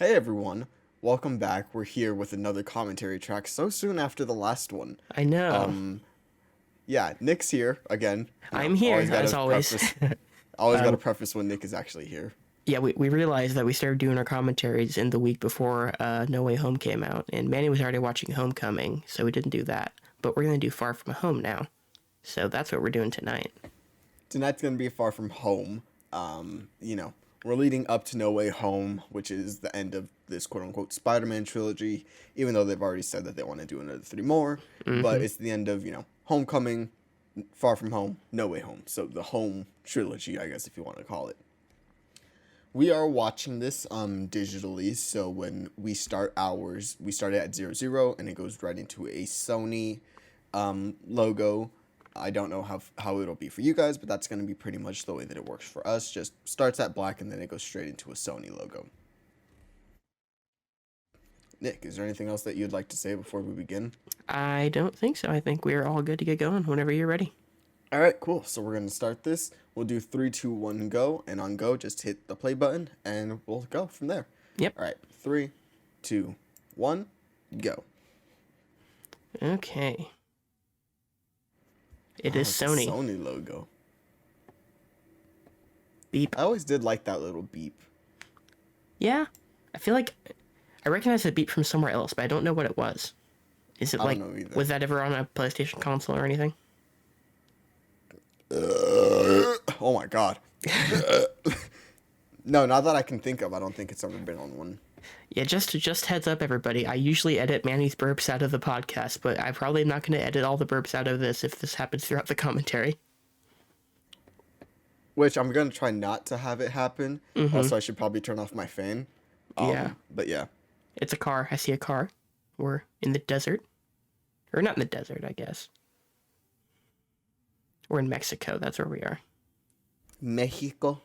Hey everyone, welcome back. We're here with another commentary track so soon after the last one. I know. Um, yeah, Nick's here again. I'm here, Always as gotta always. gotta uh, preface when Nick is actually here. yeah, we realized that we started doing our commentaries in the week before No Way Home came out, and Manny was already watching Homecoming, so we didn't do that. But we're going to do Far From Home now. So that's what we're doing tonight. Tonight's gonna be Far From Home. Um, you know, we're leading up to No Way Home, which is the end of this quote unquote Spider-Man trilogy, even though they've already said that they want to do another three more. But Hmm. it's the end of, Homecoming, Far From Home, No Way Home. So the home trilogy, I guess if you want to call it. We are watching this digitally, so when we start ours, we start it at 00 and it goes right into a Sony logo. I don't know how it'll be for you guys, but that's going to be pretty much the way that it works for us. Just starts at black and then it goes straight into a Sony logo. Nick, is there anything else that you'd like to say before we begin? I don't think so. I think we're all good to get going whenever you're ready. All right, cool. So we're going to start this. We'll do 3, 2, 1, go. And on go, just hit the play button and we'll go from there. Yep. All right, 3, 2, 1, go. Okay. It Oh, is it's a Sony. Sony logo. Beep. I always did like that little beep. Yeah. I feel like I recognize the beep from somewhere else, but I don't know what it was. Is it I like, don't know either. was that ever on a PlayStation console or anything? Oh my god. No, not that I can think of. I don't think it's ever been on one. Yeah, just heads up, everybody. I usually edit Manny's burps out of the podcast, but I probably am not going to edit all the burps out of this if this happens throughout the commentary. Which I'm gonna try not to have it happen. Also, I should probably turn off my fan. Yeah, But yeah. it's a car. I see a car. We're in the desert. Or not in the desert, I guess. We're in Mexico. That's where we are. Mexico,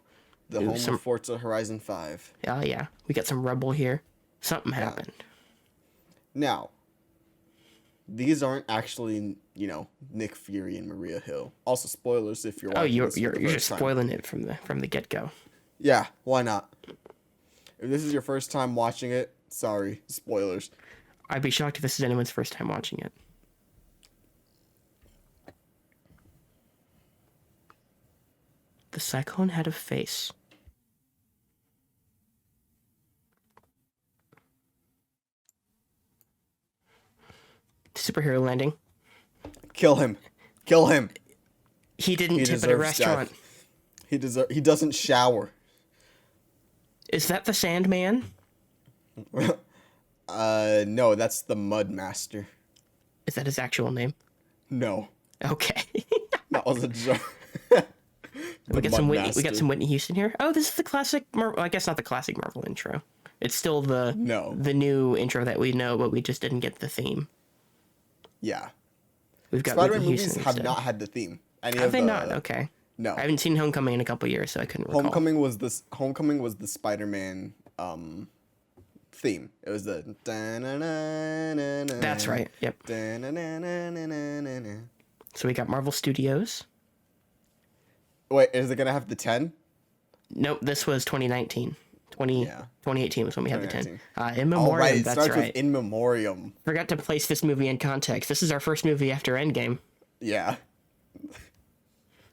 the Ooh, home of Forza Horizon 5. Oh, yeah. We got some rubble here. Something Yeah. happened. Now, these aren't actually, Nick Fury and Maria Hill. Also, spoilers if you're Oh, watching you're this for you're the you're first just time. spoiling it from the get-go. Yeah, why not? If this is your first time watching it, sorry, spoilers. I'd be shocked if this is anyone's first time watching it. The cyclone had a face. Superhero landing. Kill him. Kill him. He didn't He tip at a deserves restaurant. death. He doesn't shower. Is that the Sandman? No, that's the Mud Master. Is that his actual name? No, Okay. that was a joke. we got Mud some Whitney. We Master. got some Whitney Houston here. Oh, this is the classic. I guess not the classic Marvel intro. It's still the No. new intro that we know, but we just didn't get the theme. Yeah. We've got Spider-Man Whitney movies Houston have instead. not had the theme. Have they not? Okay. No. I haven't seen Homecoming in a couple years, so I couldn't recall. Homecoming was the Spider-Man theme. It was the That's right. Yep. So we got Marvel Studios. Wait, is it gonna have the 10? Nope, this was 2019. Yeah. 2018 was when we had the 10. 2019. In Oh Memoriam, right, it that's starts right. with In Memoriam. Forgot to place this movie in context. This is our first movie after Endgame. Yeah.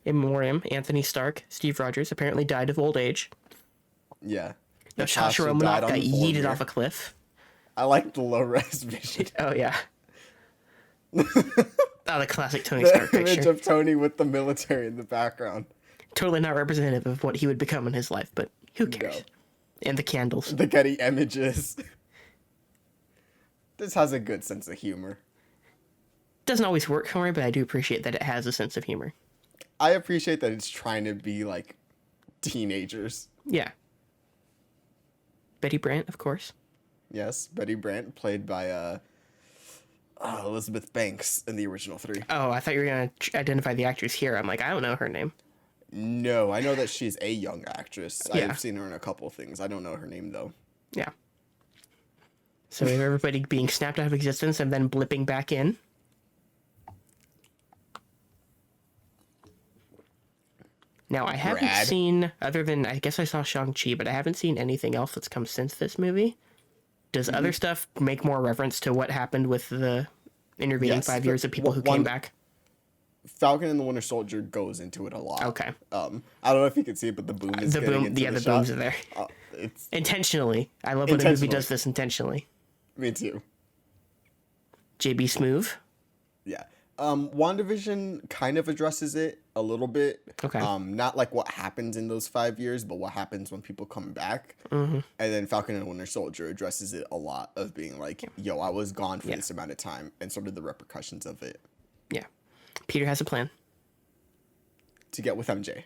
In Memoriam, Anthony Stark, Steve Rogers apparently died of old age. Yeah. Natasha died Romanoff on got the yeeted floor off a cliff. I like the low-res vision. Oh, yeah. Oh, the classic Tony Stark The image picture. of Tony with the military in the background. Totally not representative of what he would become in his life, but who cares? No. And the candles. The Getty images. This has a good sense of humor. Doesn't always work for me, but I do appreciate that it has a sense of humor. I appreciate that it's trying to be like teenagers. Yeah. Betty Brant, of course. Yes, Betty Brant, played by Elizabeth Banks in the original 3. Oh, I thought you were going to identify the actress here. I'm like, I don't know her name. No, I know that she's a young actress. Yeah. I've seen her in a couple of things. I don't know her name though. Yeah. So we have everybody being snapped out of existence and then blipping back in. Now, I haven't Rad. seen, other than, I guess I saw Shang-Chi, but I haven't seen anything else that's come since this movie. Does other stuff make more reference to what happened with the intervening Yes, 5 years of people who came back? Falcon and the Winter Soldier goes into it a lot. Okay. I don't know if you can see it, but the boom is The getting boom, into yeah, the the shot. booms are there. It's Intentionally. I love when a movie does this intentionally. Me too. JB Smoove. Yeah. WandaVision kind of addresses it a little bit. Okay. Not like what happens in those 5 years, but what happens when people come back. Mm-hmm. And then Falcon and Winter Soldier addresses it a lot of being like, yo, I was gone for this amount of time, and sort of the repercussions of it. Yeah. Peter has a plan. To get with MJ,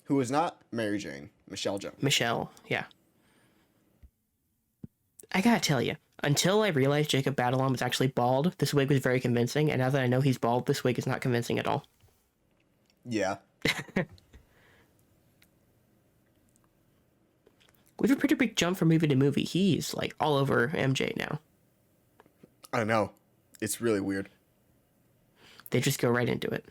who is not Mary Jane, Michelle Jones. Michelle, yeah. I gotta tell you, until I realized Jacob Batalon was actually bald, this wig was very convincing, and now that I know he's bald, this wig is not convincing at all. Yeah. We have a pretty big jump from movie to movie. He's, like, all over MJ now. I know. It's really weird. They just go right into it.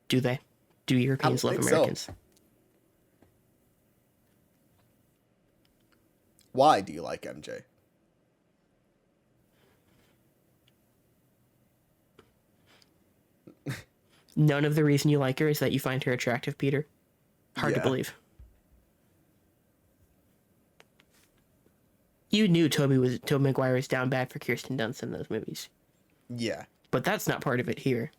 Do they? Do Europeans love Americans? So. Why do you like MJ? None of the reason you like her is that you find her attractive, Peter. Hard to believe. You knew Tobey Maguire was down bad for Kirsten Dunst in those movies. Yeah. But that's not part of it here.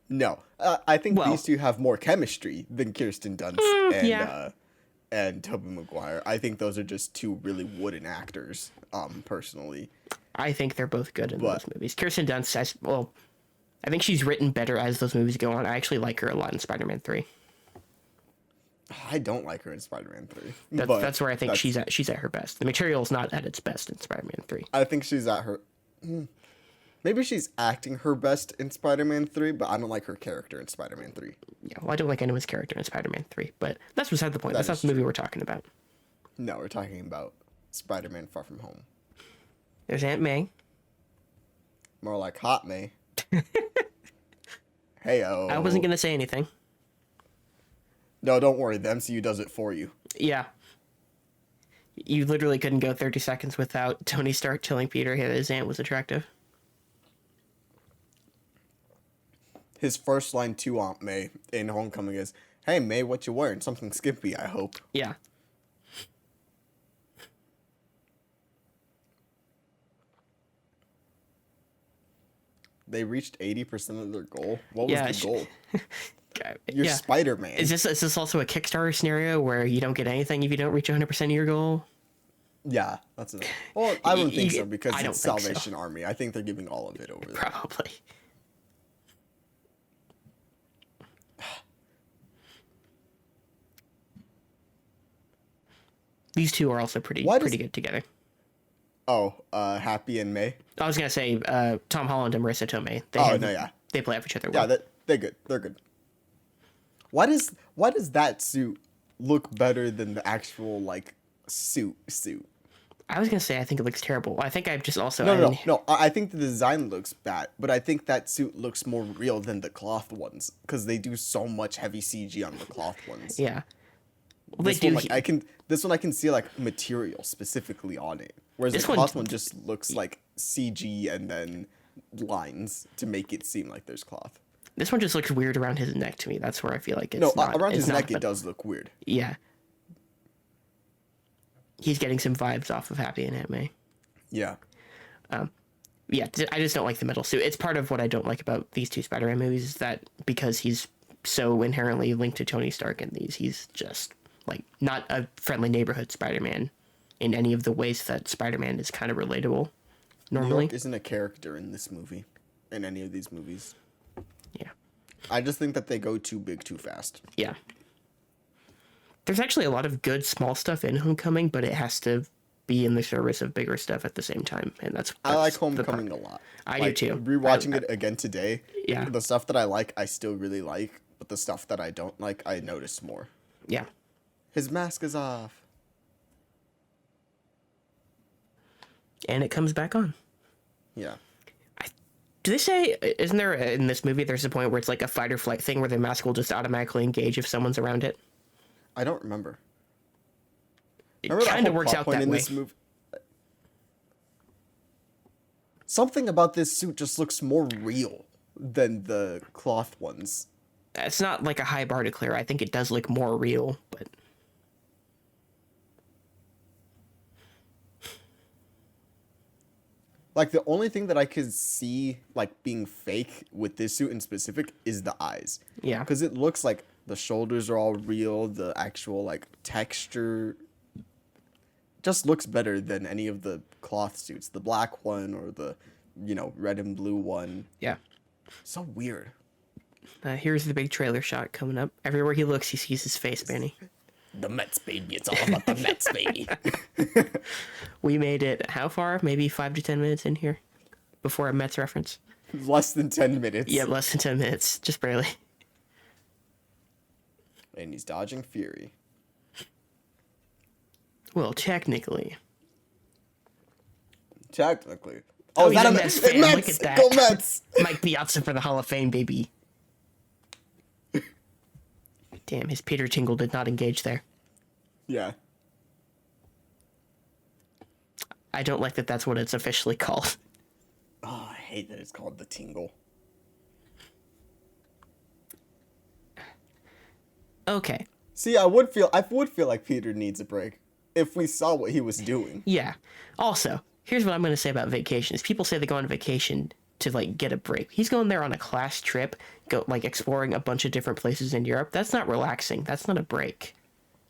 No. I think these two have more chemistry than Kirsten Dunst and Tobey Maguire. I think those are just two really wooden actors, personally. I think they're both good in those movies. Kirsten Dunst, I think she's written better as those movies go on. I actually like her a lot in Spider-Man 3. I don't like her in Spider-Man 3. That's where I think she's at her best. The material's not at its best in Spider-Man 3. I think she's at her... Maybe she's acting her best in Spider-Man 3, but I don't like her character in Spider-Man 3. Yeah, well, I don't like anyone's character in Spider-Man 3, but that's beside the point. That's not the movie we're talking about. No, we're talking about Spider-Man Far From Home. There's Aunt May. More like Hot May. Hey-oh. I wasn't going to say anything. No, don't worry. The MCU does it for you. Yeah. You literally couldn't go 30 seconds without Tony Stark telling Peter his aunt was attractive. His first line to Aunt May in Homecoming is, "Hey, May, what you wearing? Something skimpy, I hope." Yeah. They reached 80% of their goal. What was the goal? You're yeah. Spider-Man. Is this also a Kickstarter scenario where you don't get anything if you don't reach 100% of your goal? Yeah, that's it. Well, I don't think so because it's Salvation Army. I think they're giving all of it over there. Probably. These two are also pretty good together. Oh, Happy and May? I was going to say Tom Holland and Marissa Tomei. They play off each other well. Yeah, they're good. They're good. Why does that suit look better than the actual, like, suit? I was going to say I think it looks terrible. I think I've just also... No. I think the design looks bad, but I think that suit looks more real than the cloth ones because they do so much heavy CG on the cloth ones. Yeah. Well, this one I can see like material specifically on it, whereas the cloth one just looks like CG and then lines to make it seem like there's cloth. This one just looks weird around his neck to me. That's where I feel like around his neck it does look weird. Yeah. He's getting some vibes off of Happy and Aunt May. Yeah. Yeah, I just don't like the metal suit. It's part of what I don't like about these two Spider-Man movies is that because he's so inherently linked to Tony Stark in these, he's just like not a friendly neighborhood Spider-Man in any of the ways that Spider-Man is kind of relatable normally. New York isn't a character in this movie, in any of these movies. Yeah. I just think that they go too big too fast. Yeah. There's actually a lot of good small stuff in Homecoming, but it has to be in the service of bigger stuff at the same time, and that's I like Homecoming a lot. I do too. Rewatching it again today, yeah. The stuff that I like, I still really like, but the stuff that I don't like, I notice more. Yeah. His mask is off. And it comes back on. Yeah. Do they say, isn't there in this movie, there's a point where it's like a fight or flight thing where the mask will just automatically engage if someone's around it? I don't remember. It Remember that kind of whole works plot out point that in way. this movie? Something about this suit just looks more real than the cloth ones. It's not like a high bar to clear. I think it does look more real, but... Like, the only thing that I could see, like, being fake with this suit in specific is the eyes. Yeah. Because it looks like the shoulders are all real, the actual, like, texture just looks better than any of the cloth suits. The black one or the, red and blue one. Yeah. So weird. Here's the big trailer shot coming up. Everywhere he looks, he sees his face, Manny. The Mets, baby. It's all about the Mets, baby. We made it how far? Maybe 5 to 10 minutes in here before a Mets reference. Less than 10 minutes. Yeah, less than 10 minutes. Just barely. And he's dodging Fury. Well, technically. Technically. Oh, is he's that a Mets fan. Look at that. Go Mets! Mike Piazza for the Hall of Fame, baby. Damn, his Peter Tingle did not engage there. Yeah. I don't like that that's what it's officially called. Oh, I hate that it's called the Tingle. Okay. See, I would feel like Peter needs a break if we saw what he was doing. Yeah. Also, here's what I'm going to say about vacations. People say they go on vacation to, like, get a break. He's going there on a class trip, exploring a bunch of different places in Europe. That's not relaxing. That's not a break.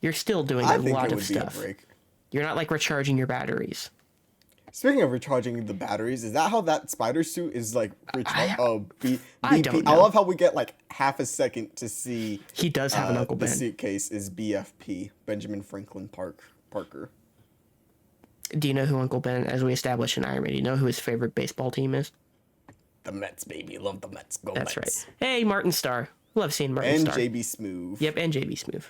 You're still doing a lot of stuff. Be a break. You're not, like, recharging your batteries. Speaking of recharging the batteries, is that how that spider suit is, like, recharged? I don't know. I love how we get, like, half a second to see... He does have an Uncle Ben. The suitcase is BFP, Benjamin Franklin Parker. Do you know who Uncle Ben, as we established in Iron Man, do you know who his favorite baseball team is? The Mets, baby. Love the Mets. Go That's Mets. right. Hey, Martin Starr. Love seeing Martin Starr. And JB Smoove. Yep, and JB Smoove.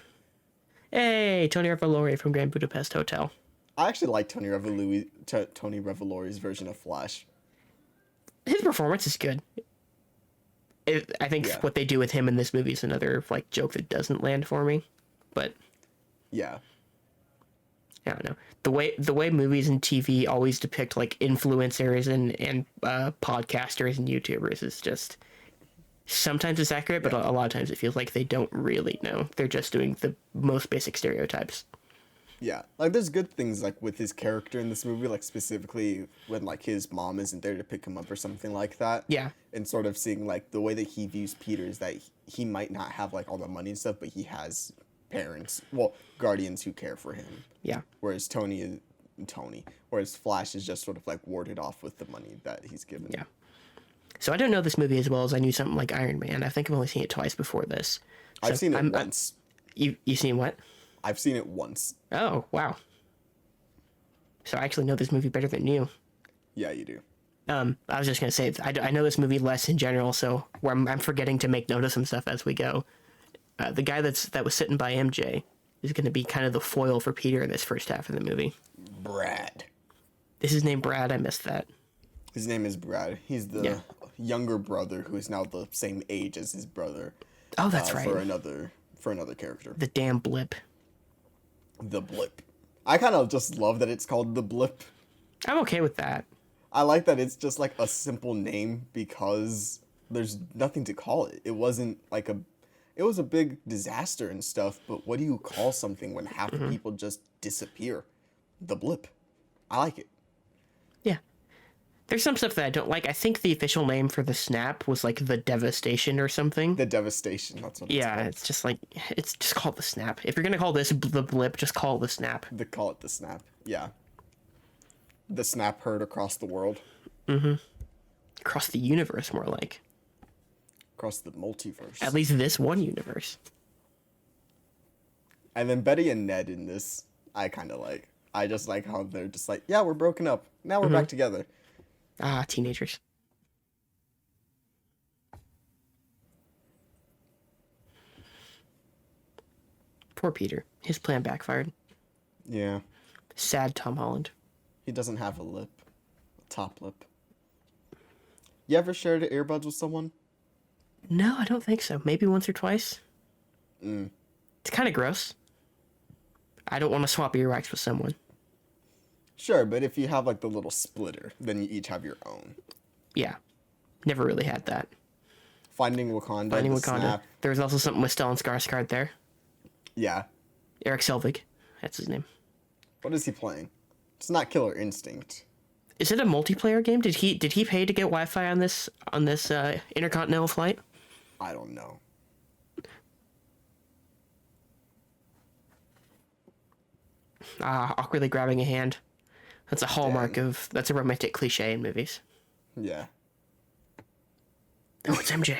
Hey, Tony Revolori from Grand Budapest Hotel. I actually like Tony Revolori's version of Flash. His performance is good. I think what they do with him in this movie is another, like, joke that doesn't land for me. But yeah, I don't know. The way movies and TV always depict, like, influencers and podcasters and YouTubers is just... Sometimes it's accurate, but a lot of times it feels like they don't really know. They're just doing the most basic stereotypes. Yeah, like, there's good things, like, with his character in this movie, like, specifically when, like, his mom isn't there to pick him up or something like that. Yeah. And sort of seeing, like, the way that he views Peter is that he might not have, like, all the money and stuff, but he has parents, guardians who care for him. Yeah. Whereas whereas Flash is just sort of, like, warded off with the money that he's given. Yeah. So I don't know this movie as well as I knew something like Iron Man. I think I've only seen it twice before this. So I've seen it once. You've seen what? I've seen it once. Oh, wow. So I actually know this movie better than you. Yeah, you do. I was just going to say, I know this movie less in general, so I'm forgetting to make note of some stuff as we go. The guy that was sitting by MJ is going to be kind of the foil for Peter in this first half of the movie. Brad. Is his name Brad? I missed that. His name is Brad. He's the younger brother who is now the same age as his brother. Oh, that's right. For another character. The damn blip. The Blip. I kind of just love that it's called The Blip. I'm okay with that. I like that it's just, like, a simple name because there's nothing to call it. It wasn't, like, it was a big disaster and stuff, but what do you call something when half the people just disappear? The Blip. I like it. Yeah. There's some stuff that I don't like. I think the official name for the snap was, like, the Devastation or something. The Devastation, that's what it's called. Yeah, it's just like, it's just called the snap. If you're going to call this the blip, just call it the snap. Call it the snap, yeah. The snap heard across the world. Mm-hmm. Across the universe, more like. Across the multiverse. At least this one universe. And then Betty and Ned in this, I kind of like. I just like how they're just like, yeah, we're broken up. Now we're back together. Ah, teenagers. Poor Peter. His plan backfired. Yeah. Sad Tom Holland. He doesn't have a lip. A top lip. You ever shared earbuds with someone? No, I don't think so. Maybe once or twice. Mm. It's kind of gross. I don't want to swap earwax with someone. Sure, but if you have like the little splitter, then you each have your own. Yeah, never really had that. Finding Wakanda. Finding the Wakanda. Snap. There was also something with Stellan Skarsgård there. Yeah. Eric Selvig. That's his name. What is he playing? It's not Killer Instinct. Is it a multiplayer game? Did he pay to get Wi-Fi on this intercontinental flight? I don't know. Awkwardly grabbing a hand. That's a hallmark of... That's a romantic cliche in movies. Yeah. Oh, it's MJ.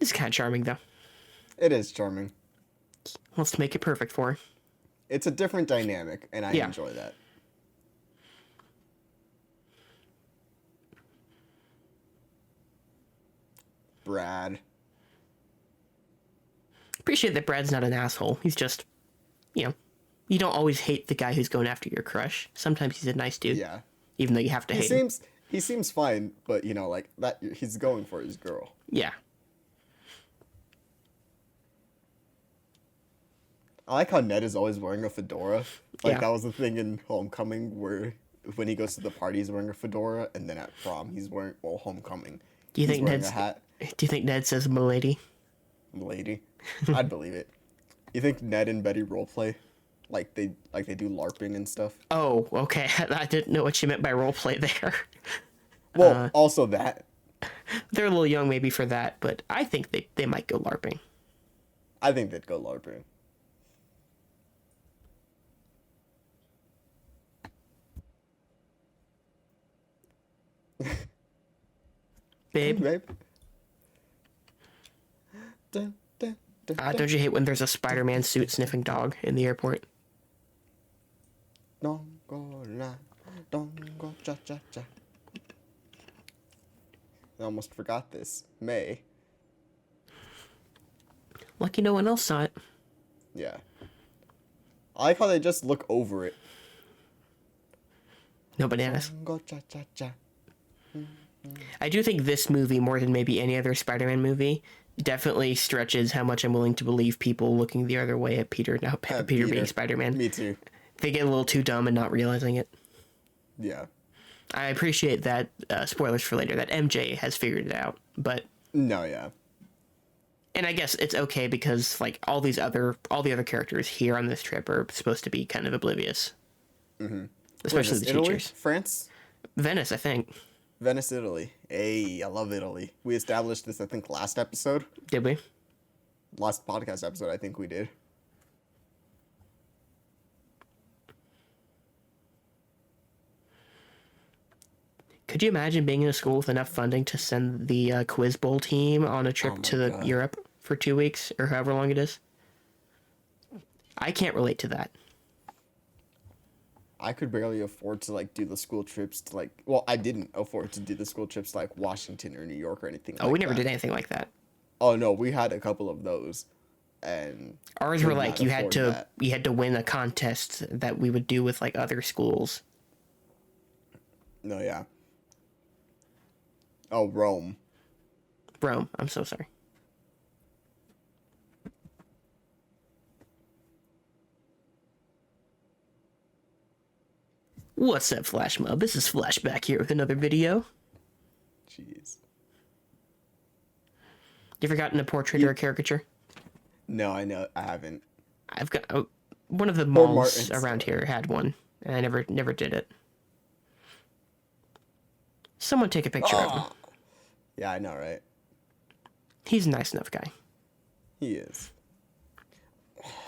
It's kind of charming, though. It is charming. Wants to make it perfect for her. It's a different dynamic, and I enjoy that. Brad. Appreciate that Brad's not an asshole. He's just, you don't always hate the guy who's going after your crush. Sometimes he's a nice dude. Yeah. Even though you have to hate him. He seems fine, but like that he's going for his girl. Yeah. I like how Ned is always wearing a fedora. Like, Yeah. that was the thing in Homecoming where when he goes to the party, he's wearing a fedora, and then at prom, he's wearing, Homecoming. Do you he's think wearing Ned's... a hat. Do you think Ned says "milady"? Lady. I'd believe it. You think Ned and Betty roleplay? Like they do LARPing and stuff? Oh, okay. I didn't know what you meant by roleplay there. Well, also that. They're a little young maybe for that, but I think they might go LARPing. I think they'd go LARPing. Babe, Babe. Dun, dun, dun, dun. don't you hate when there's a Spider-Man suit sniffing dog in the airport? Don't go la, don't go cha cha cha. I almost forgot this. May. Lucky no one else saw it. Yeah. I like how they just look over it. No bananas. Don't go cha cha cha. I do think this movie, more than maybe any other Spider-Man movie, definitely stretches how much I'm willing to believe people looking the other way at Peter now. Peter being Spider-Man. Me too. They get a little too dumb and not realizing it. Yeah. I appreciate that, spoilers for later, that MJ has figured it out, but... No, yeah. And I guess it's okay because, like, all the other characters here on this trip are supposed to be kind of oblivious. Mm-hmm. Especially the Italy? teachers. France? Venice, I think. Venice, Italy. Hey, I love Italy. We established this, I think, last episode. Did we? Last podcast episode, I think we did. Could you imagine being in a school with enough funding to send the Quiz Bowl team on a trip to God. Europe for 2 weeks or however long it is? I can't relate to that. I could barely afford to, like, do the school trips to, like... Well, I didn't afford to do the school trips to, like, Washington or New York or anything Oh, like we never that. did anything like that. Oh, no, we had a couple of those. And... Ours could were like not you had afford that. to win a contest that we would do with like other schools. No, yeah. Oh, Rome. Rome, I'm so sorry. What's up, Flash Mob? This is Flashback here with another video. Jeez. You ever gotten a portrait or a caricature? No, I know. I haven't. I've got one of the malls Martin's. around here had one, and I never did it. Someone take a picture of him. Yeah, I know, right? He's a nice enough guy. He is.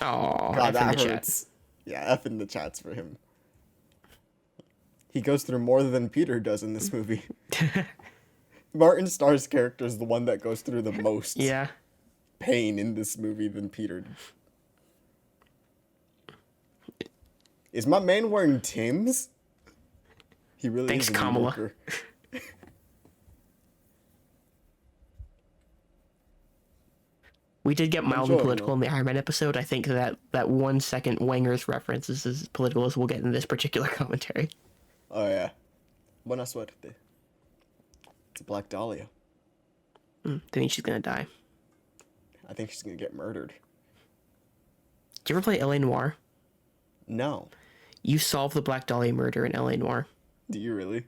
Oh, God, F in that the chat. hurts. Yeah, F in the chats for him. He goes through more than Peter does in this movie. Martin Starr's character is the one that goes through the most Yeah. pain in this movie than Peter. Is my man wearing Tim's? He really Thanks, is a New Kamala. Yorker. We did get mildly Enjoy, political though. in the Iron Man episode. I think that 1 second Wanger's reference is as political as we'll get in this particular commentary. Oh yeah. Buena suerte. It's Black Dahlia. That means she's gonna die. I think she's gonna get murdered. Did you ever play L.A. Noire? No. You solve the Black Dahlia murder in L.A. Noire. Do you really?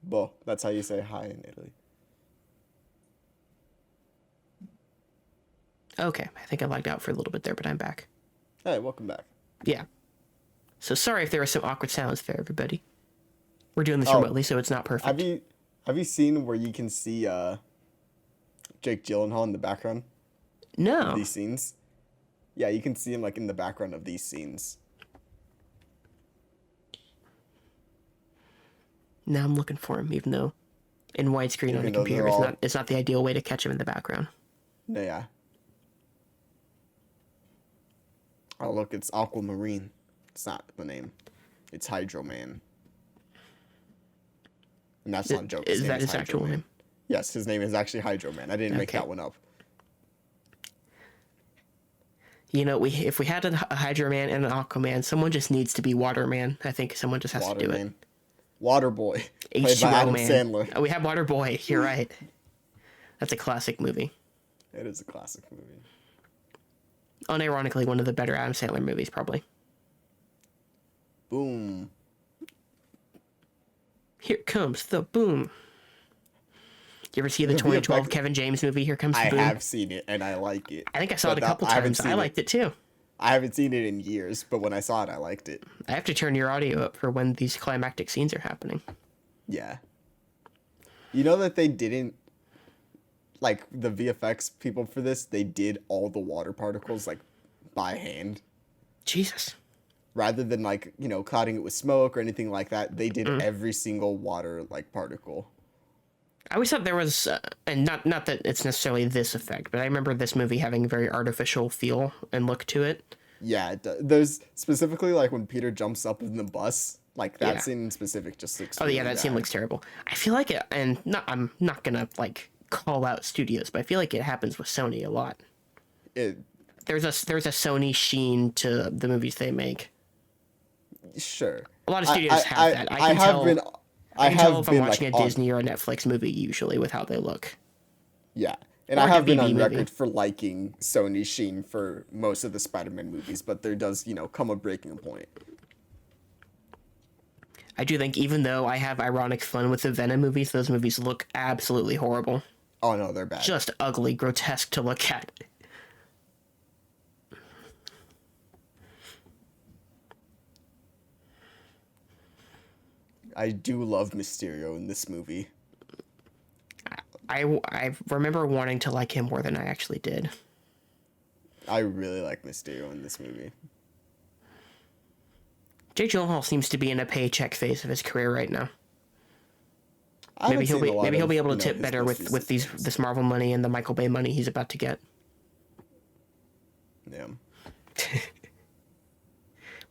Bo, that's how you say hi in Italy. Okay, I think I lagged out for a little bit there, but I'm back. Hey, welcome back. Yeah. So sorry if there were some awkward sounds there, everybody. We're doing this remotely, so it's not perfect. Have you seen where you can see Jake Gyllenhaal in the background No. of these scenes? Yeah, you can see him like in the background of these scenes. Now I'm looking for him, even though in widescreen on a Even though computer, they're it's not the ideal way to catch him in the background. No, yeah. Oh look, it's Aquamarine. It's not the name. It's Hydro Man. And that's not a joke. Is that his Hydro actual Man. name? Yes, his name is actually Hydro Man. I didn't make Okay. that one up. You know, if we had a Hydro Man and an Aquaman, someone just needs to be Water Man. I think someone just has to do it. Water Boy. Played by H2O Adam Man. Sandler. Oh, we have Water Boy. You're right. That's a classic movie. It is a classic movie. Unironically, one of the better Adam Sandler movies, probably. Boom. Here comes the boom. You ever see the 2012 Kevin James movie, Here Comes the I Boom? have seen it, and I like it. I think I saw it a couple times. I liked it too. I haven't seen it in years, but when I saw it, I liked it. I have to turn your audio up for when these climactic scenes are happening. Yeah. You know that they didn't, like, the VFX people for this, they did all the water particles, like, by hand. Jesus. Rather than, like, you know, clouding it with smoke or anything like that, they did every single water, like, particle. I always thought there was, and not that it's necessarily this effect, but I remember this movie having a very artificial feel and look to it. Yeah, there's specifically, like, when Peter jumps up in the bus, like, that scene in specific just looks Oh, really yeah, that scene bad. looks terrible. I feel like it, and I'm not gonna, like, call out studios, but I feel like it happens with Sony a lot. There's a Sony sheen to the movies they make. Sure. A lot of studios have that. I can tell if I'm watching a Disney or a Netflix movie usually with how they look. Yeah. And Or I a have been WB on movie. record for liking Sony sheen for most of the Spider-Man movies, but there does, you know, come a breaking point. I do think even though I have ironic fun with the Venom movies, those movies look absolutely horrible. Oh no, they're bad. Just ugly, grotesque to look at. I do love Mysterio in this movie. I remember wanting to like him more than I actually did. I really like Mysterio in this movie. Jake Gyllenhaal seems to be in a paycheck phase of his career right now. I Maybe haven't he'll seen a lot be able to of, tip his better most with recent these films. this Marvel money and the Michael Bay money he's about to get. Yeah.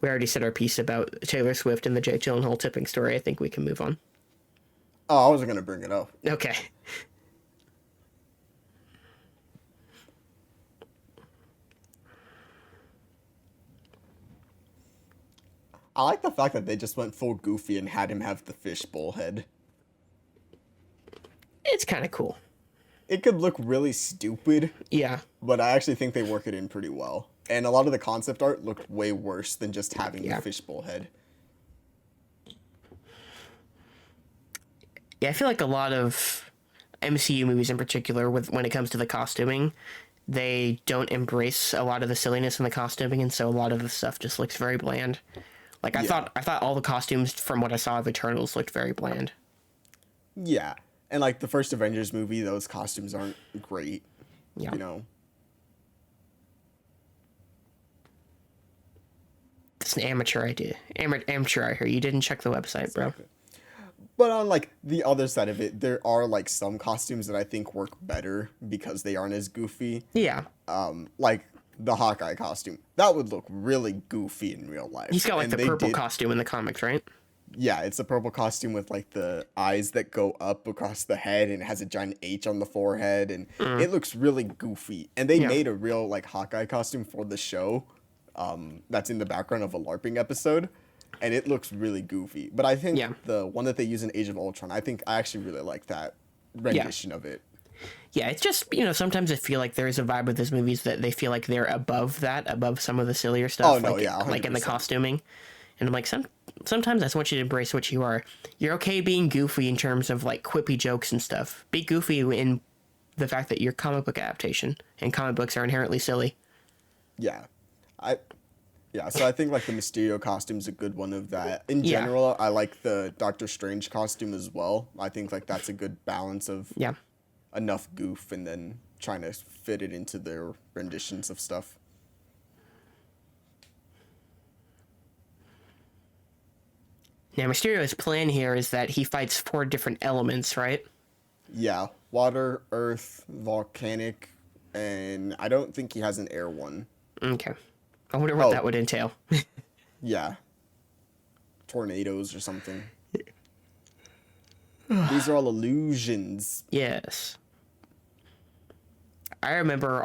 We already said our piece about Taylor Swift and the Jake Gyllenhaal tipping story. I think we can move on. Oh, I wasn't gonna bring it up. Okay. I like the fact that they just went full goofy and had him have the fishbowl head. It's kind of cool. It could look really stupid, Yeah. but I actually think they work it in pretty well. And a lot of the concept art looked way worse than just having Yeah. the fishbowl head. Yeah, I feel like a lot of MCU movies in particular, when it comes to the costuming, they don't embrace a lot of the silliness in the costuming, and so a lot of the stuff just looks very bland. Like I thought all the costumes from what I saw of Eternals looked very bland. Yeah. And like the first Avengers movie, those costumes aren't great. Yeah. You know? It's an amateur idea. Amateur I hear. You didn't check the website, bro. But on like the other side of it, there are like some costumes that I think work better because they aren't as goofy. Yeah. Like the Hawkeye costume. That would look really goofy in real life. He's got like And the they purple did- costume in the comics, right? Yeah, it's a purple costume with like the eyes that go up across the head and it has a giant H on the forehead and it looks really goofy. And they Yeah. made a real like Hawkeye costume for the show that's in the background of a LARPing episode, and it looks really goofy. But I think Yeah. the one that they use in Age of Ultron, I actually really like that rendition of it. Yeah, it's just, sometimes I feel like there's a vibe with these movies that they feel like they're above some of the sillier stuff. Oh, no, yeah, like in the 100%. costuming. And I'm like, sometimes I just want you to embrace what you are. You're okay being goofy in terms of like quippy jokes and stuff. Be goofy in the fact that you're comic book adaptation, and comic books are inherently silly. Yeah. So I think like the Mysterio costume's a good one of that. In Yeah. general, I like the Doctor Strange costume as well. I think like that's a good balance of Yeah. enough goof and then trying to fit it into their renditions of stuff. Now, Mysterio's plan here is that he fights 4 different elements, right? Yeah, water, earth, volcanic, and I don't think he has an air one. Okay. I wonder what Oh. that would entail. Yeah. Tornadoes or something. These are all illusions. Yes. I remember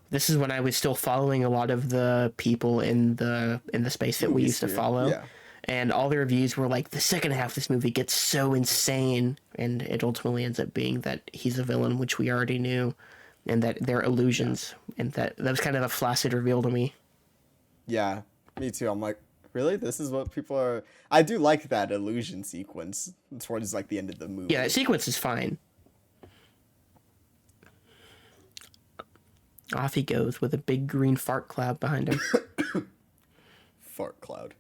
this is when I was still following a lot of the people in the space that we used to Movie follow. sphere, yeah. And all the reviews were like, the second half of this movie gets so insane, and it ultimately ends up being that he's a villain, which we already knew, and that they're illusions, and that was kind of a flaccid reveal to me. Yeah, me too. I'm like, really? This is what people are... I do like that illusion sequence towards like the end of the movie. Yeah, that sequence is fine. Off he goes with a big green fart cloud behind him. Fart cloud.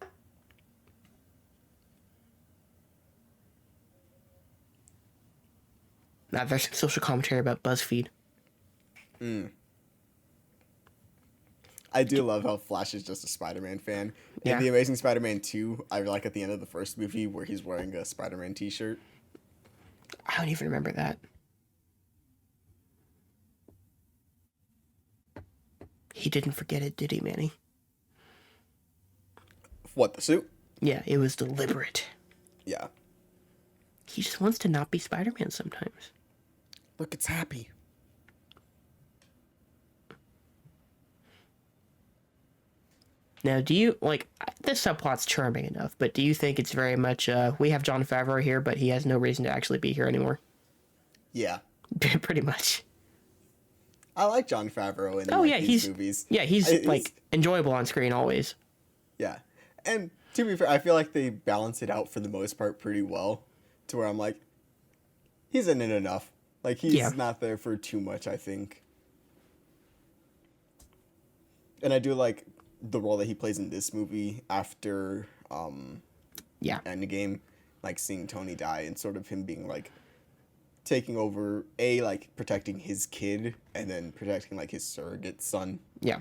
Now there's some social commentary about BuzzFeed. I do love how Flash is just a Spider-Man fan. Yeah. In The Amazing Spider-Man 2, I like at the end of the first movie where he's wearing a Spider-Man t-shirt. I don't even remember that. He didn't forget it, did he, Manny? What, the suit? Yeah, it was deliberate. Yeah. He just wants to not be Spider-Man sometimes. Look, it's happy. Now, do you, this subplot's charming enough, but do you think it's very much, we have Jon Favreau here, but he has no reason to actually be here anymore? Yeah. Pretty much. I like Jon Favreau in these he's movies. Yeah, he's enjoyable on screen always. Yeah. And to be fair, I feel like they balance it out for the most part pretty well to where I'm like, he's in it enough. Like, he's not there for too much, I think. And I do like the role that he plays in this movie after Endgame, like seeing Tony die and sort of him being like taking over, like protecting his kid and then protecting like his surrogate son. Yeah.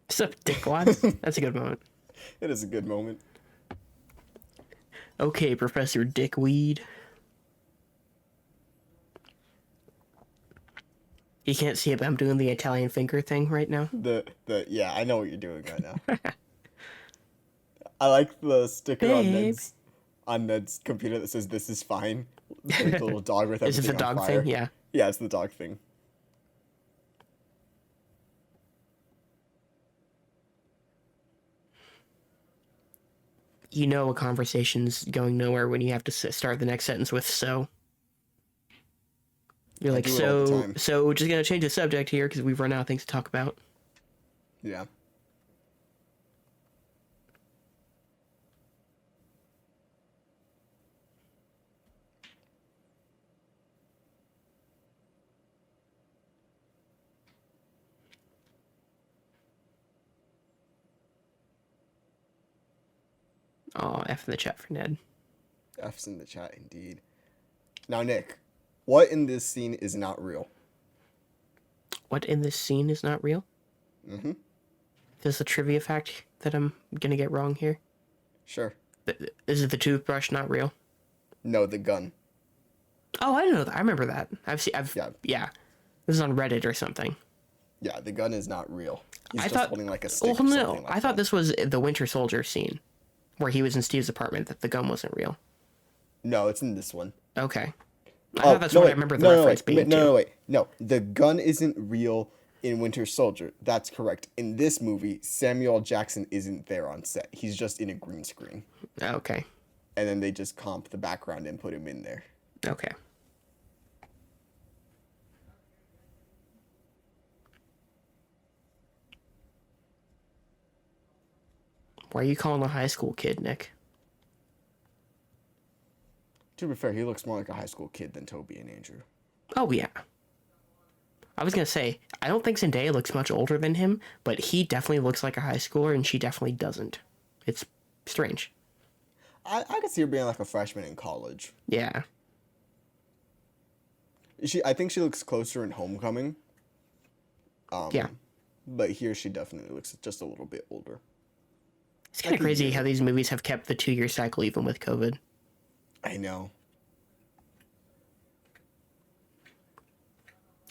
What's up, dickwad? That's a good moment. It is a good moment. Okay, Professor Dickweed. You can't see it, but I'm doing the Italian finger thing right now. Yeah, I know what you're doing right now. I like the sticker on Ned's computer that says "This is fine." The little dog with Is it everything the on dog fire. thing? Yeah. Yeah, it's the dog thing. You know a conversation's going nowhere when you have to start the next sentence with "so." You're like, do it all the so, time. so we're just gonna change the subject here because we've run out of things to talk about. Yeah. Oh, F in the chat for Ned. F's in the chat, indeed. Now, Nick, what in this scene is not real? What in this scene is not real? Mm-hmm. This is a trivia fact that I'm gonna get wrong here. Sure. Is it the toothbrush not real? No, the gun. Oh, I don't know that. I remember that. Yeah. Yeah. This is on Reddit or something. Yeah, the gun is not real. He's I just thought, holding like a stick oh or something no, like I thought that. this was the Winter Soldier scene, where he was in Steve's apartment. That the gun wasn't real. No, it's in this one. Okay. I thought Oh, that's no, what I wait. remember the No, no, reference wait. being No, to. no, wait. No, the gun isn't real in Winter Soldier. That's correct. In this movie, Samuel L. Jackson isn't there on set. He's just in a green screen. Okay. And then they just comp the background and put him in there. Okay. Why are you calling a high school kid, Nick? To be fair, he looks more like a high school kid than Toby and Andrew. Oh, yeah. I was going to say, I don't think Zendaya looks much older than him, but he definitely looks like a high schooler, and she definitely doesn't. It's strange. I could see her being like a freshman in college. Yeah. I think she looks closer in Homecoming. Yeah. But here she definitely looks just a little bit older. It's kind of crazy how these movies have kept the 2-year cycle even with COVID. I know.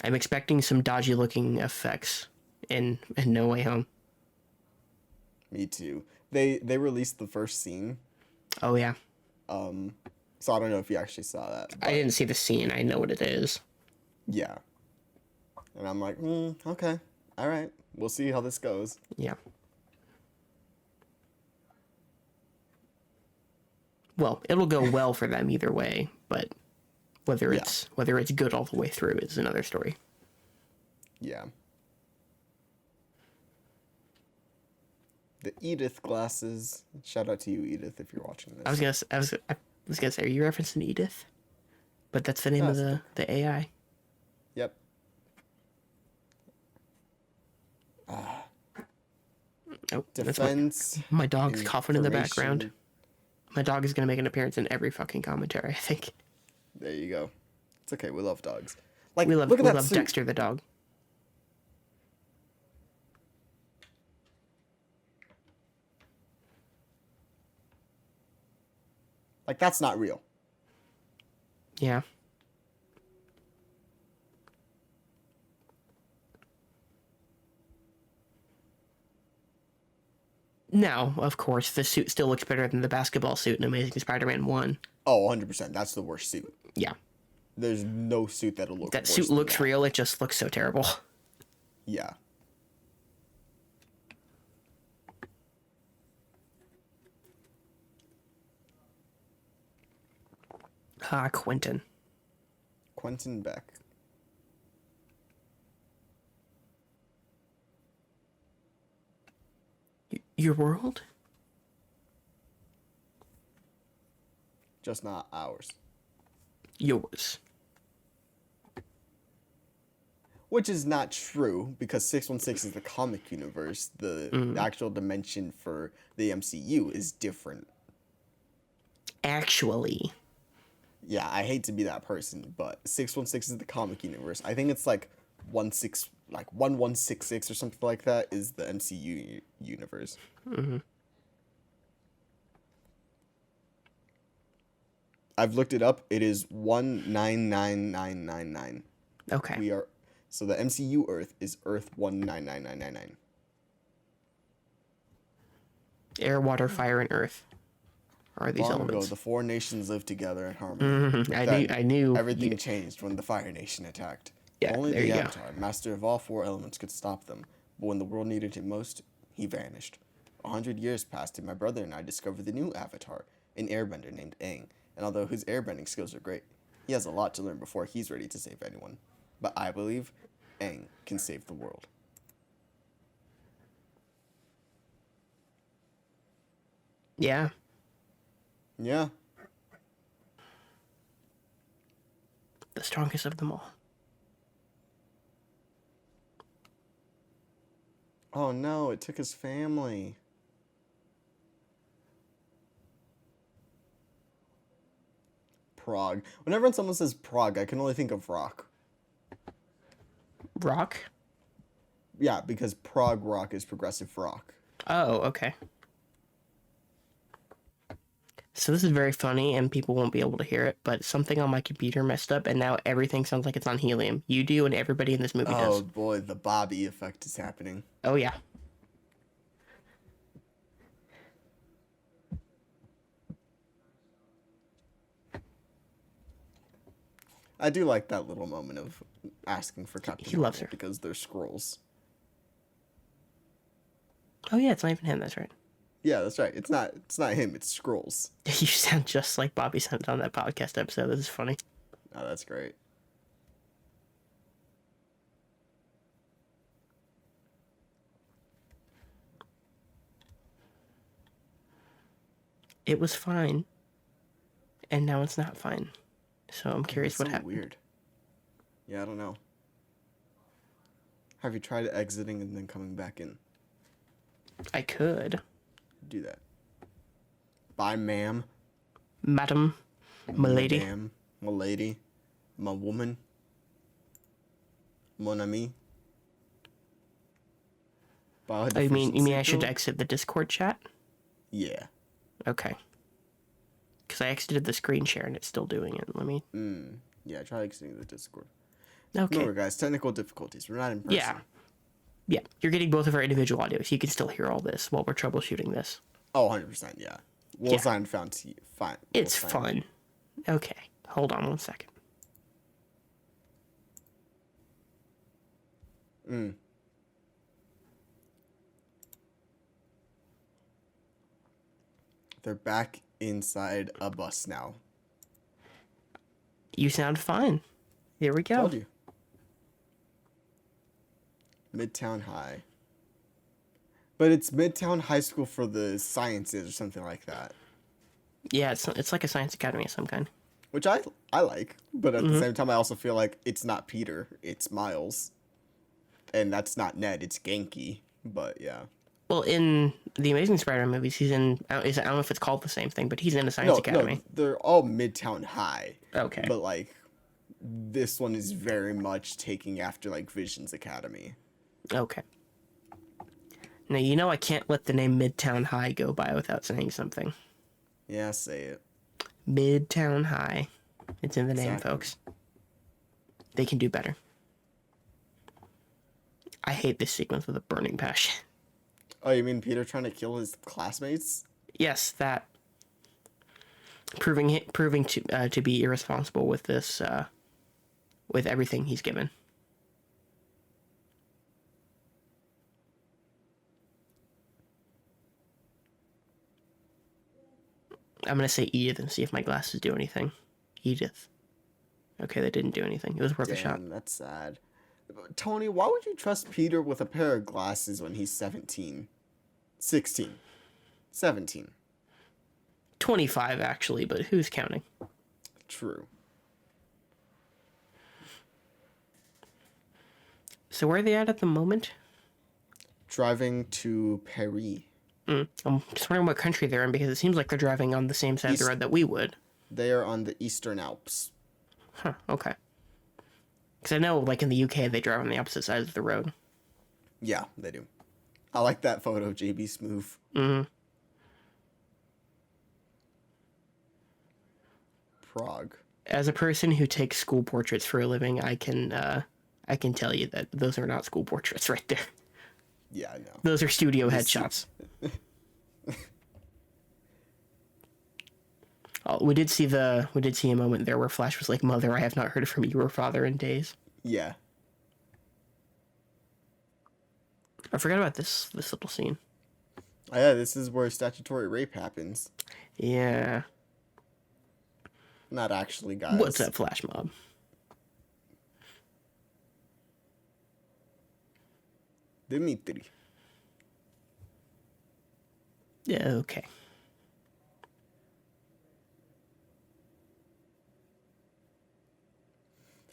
I'm expecting some dodgy looking effects in No Way Home. Me too. They released the first scene. Oh, yeah. So I don't know if you actually saw that. I didn't see the scene. I know what it is. Yeah. And I'm like, okay. All right. We'll see how this goes. Yeah. Well, it'll go well for them either way, but whether it's good all the way through is another story. Yeah. The Edith glasses. Shout out to you, Edith, if you're watching this. I was gonna say, are you referencing Edith? But that's the name of the AI. Yep. Oh, Defense. my dog's coughing in the background. My dog is gonna make an appearance in every fucking commentary, I think. There you go. It's okay. We love dogs. Like, We love suit. Dexter the dog. Like, that's not real. Yeah. Now, of course, the suit still looks better than the basketball suit in Amazing Spider-Man 1. Oh, 100%. That's the worst suit. Yeah. There's no suit that'll look That worse suit than looks that. real, it just looks so terrible. Yeah. Ah, Quentin. Quentin Beck. Your world? Just not ours. Yours. Which is not true, because 616 is the comic universe. The actual dimension for the MCU is different. Actually. Yeah, I hate to be that person, but 616 is the comic universe. I think it's like 1166 or something like that is the MCU universe. Mm-hmm. I've looked it up. It is 199999. Okay. So the MCU Earth is Earth 199999. Air, water, fire, and earth are these Long elements. ago, the four nations lived together in harmony. Mm-hmm. I knew. Everything changed when the Fire Nation attacked. Yeah, Only there the you go. Avatar, master of all four elements, could stop them. But when the world needed him most, he vanished. 100 years passed, and my brother and I discovered the new Avatar, an airbender named Aang. And although his airbending skills are great, he has a lot to learn before he's ready to save anyone. But I believe Aang can save the world. Yeah. Yeah. The strongest of them all. Oh no, it took his family. Prague. Whenever someone says Prague, I can only think of rock. Rock? Yeah, because prog rock is progressive rock. Oh, okay. So this is very funny, and people won't be able to hear it, but something on my computer messed up, and now everything sounds like it's on helium. You do, and everybody in this movie does. Oh boy, the Bobby effect is happening. Oh, yeah. I do like that little moment of asking for Captain He loves Marvel her. because they're Skrulls. Oh yeah, it's not even him. That's right. Yeah, that's right. It's not him. It's Skrulls. You sound just like Bobby sounded on that podcast episode. This is funny. Oh, that's great. It was fine, and now it's not fine. So I'm curious It's what so happened. weird. Yeah, I don't know. Have you tried exiting and then coming back in? I could. Do that. Bye, ma'am. Madam, milady. Madam, my lady, my woman, mon ami. Oh, you mean I should exit the Discord chat? Yeah. Okay. Because I exited the screen share and it's still doing it. Let me. Yeah, try exiting the Discord. Okay. Remember, guys, technical difficulties. We're not in person. Yeah. Yeah. You're getting both of our individual audios. You can still hear all this while we're troubleshooting this. Oh, 100%, yeah. We'll Yeah. assign fine. It's fun. Okay. Hold on 1 second. They're back inside a bus now. You sound fine. Here we go. Told you. Midtown High. But it's Midtown High School for the Sciences or something like that. Yeah, it's like a science academy of some kind. Which I like, but at the same time I also feel like it's not Peter, it's Miles. And that's not Ned, it's Genki. But yeah. Well, in the Amazing Spider-Man movies, he's in. I don't know if it's called the same thing, but he's in a science academy. No, they're all Midtown High. Okay. But like this one is very much taking after like Vision's Academy. Okay. Now, you know I can't let the name Midtown High go by without saying something. Yeah, say it. Midtown High. It's in the name, Exactly. folks. They can do better. I hate this sequence with a burning passion. Oh, you mean Peter trying to kill his classmates? Yes, that. Proving to be irresponsible with this, with everything he's given. I'm gonna say Edith and see if my glasses do anything. Edith. Okay, they didn't do anything. It was worth a shot. Damn, that's sad. Tony, why would you trust Peter with a pair of glasses when he's 17? 16. 17. 25, actually, but who's counting? True. So where are they at the moment? Driving to Paris. I'm just wondering what country they're in, because it seems like they're driving on the same side of the road that we would. They are on the Eastern Alps. Huh, okay. Because I know, like, in the UK, they drive on the opposite sides of the road. Yeah, they do. I like that photo, JB Smoove. Mm-hmm. Prague. As a person who takes school portraits for a living, I can tell you that those are not school portraits right there. Yeah, I know. Those are studio headshots. Oh, we did see a moment there where Flash was like, "Mother, I have not heard from your father in days." Yeah. I forgot about this little scene. Oh, yeah, this is where statutory rape happens. Yeah. Not actually, guys. What's up, Flash Mob? Dimitri. Yeah, okay.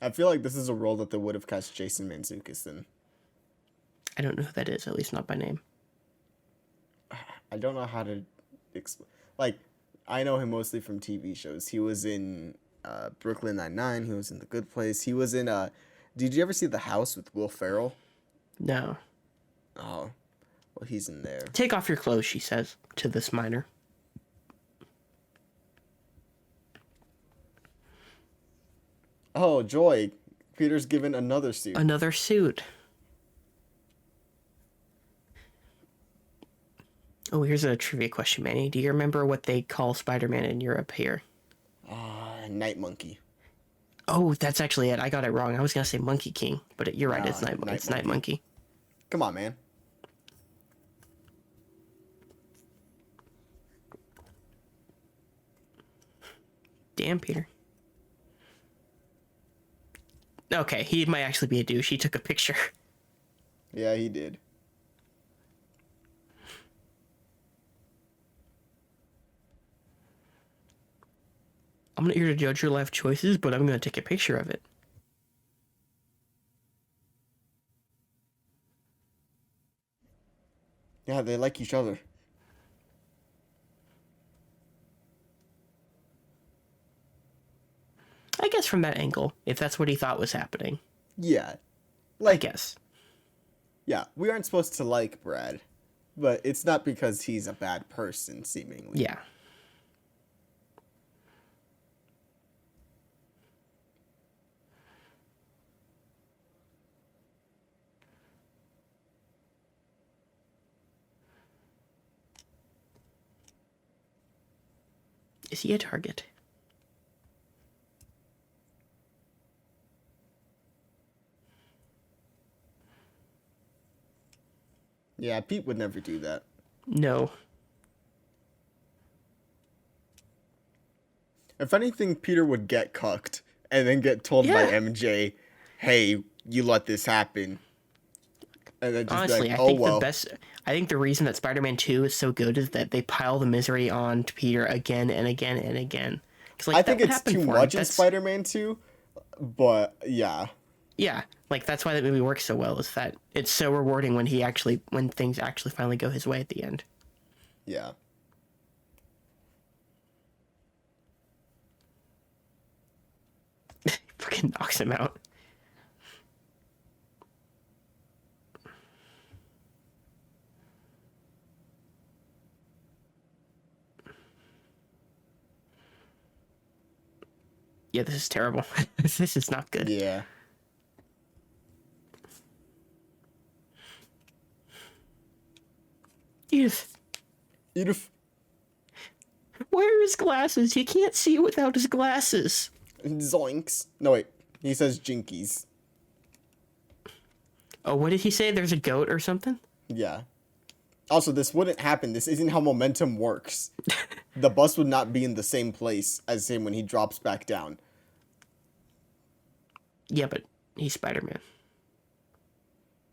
I feel like this is a role that they would have cast Jason Mantzoukas in. I don't know who that is, at least not by name. I don't know how to like, I know him mostly from TV shows. He was in Brooklyn Nine-Nine. He was in The Good Place. He was in did you ever see The House with Will Ferrell? No. Oh, well, he's in there. Take off your clothes, she says to this miner. Oh, joy. Peter's given another suit. Another suit. Oh, here's a trivia question, Manny. Do you remember what they call Spider-Man in Europe here? Night Monkey. Oh, that's actually it. I got it wrong. I was gonna say Monkey King, but you're right. Nah, It's Night. It's Night Monkey. Come on, man. Damn, Peter. Okay, he might actually be a douche. He took a picture. Yeah, he did. I'm not here to judge your life choices, but I'm gonna take a picture of it. Yeah, they like each other. I guess from that angle, if that's what he thought was happening. Yeah. I guess. Yeah, we aren't supposed to like Brad, but it's not because he's a bad person, seemingly. Yeah. Is he a target? Yeah, Pete would never do that. No. If anything, Peter would get cucked and then get told by Yeah. MJ, hey, you let this happen. And then just Honestly, be like, I oh, think well. I think the reason that Spider-Man 2 is so good is that they pile the misery on to Peter again and again and again. 'Cause, like, I that think would it's happen too for him. much in That's- Spider-Man 2, but yeah. Yeah, like that's why that movie works so well. Is that it's so rewarding when things actually finally go his way at the end. Yeah. Fucking knocks him out. Yeah, this is terrible. This is not good. Yeah. Edith, Edith. where are his glasses? He can't see without his glasses. Zoinks. No, wait. He says jinkies. Oh, what did he say? There's a goat or something? Yeah. Also, this wouldn't happen. This isn't how momentum works. The bus would not be in the same place as him when he drops back down. Yeah, but he's Spider-Man.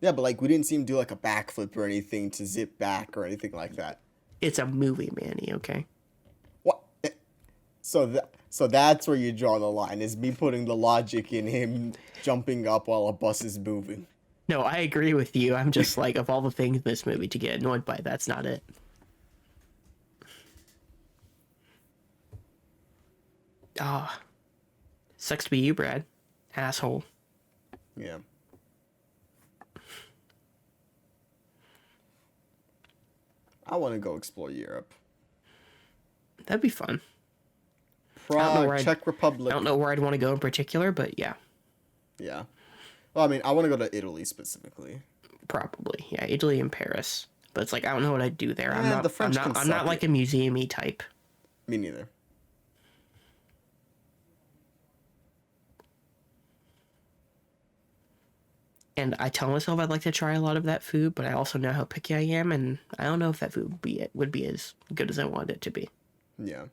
Yeah, but like we didn't see him do like a backflip or anything to zip back or anything like that. It's a movie, Manny, okay? What? So that's where you draw the line, is me putting the logic in him jumping up while a bus is moving. No, I agree with you. I'm just like, of all the things in this movie to get annoyed by, that's not it. Ah. Sucks to be you, Brad. Asshole. Yeah. I want to go explore Europe. That'd be fun. Prague, Czech Republic. I don't know where I'd want to go in particular, but yeah. Yeah. Well, I mean, I want to go to Italy specifically. Probably. Yeah, Italy and Paris. But it's like, I don't know what I'd do there. Yeah, the French can I'm not suck like it. a museum-y type. Me neither. And I tell myself I'd like to try a lot of that food, but I also know how picky I am, and I don't know if that food would be as good as I wanted it to be. Yeah.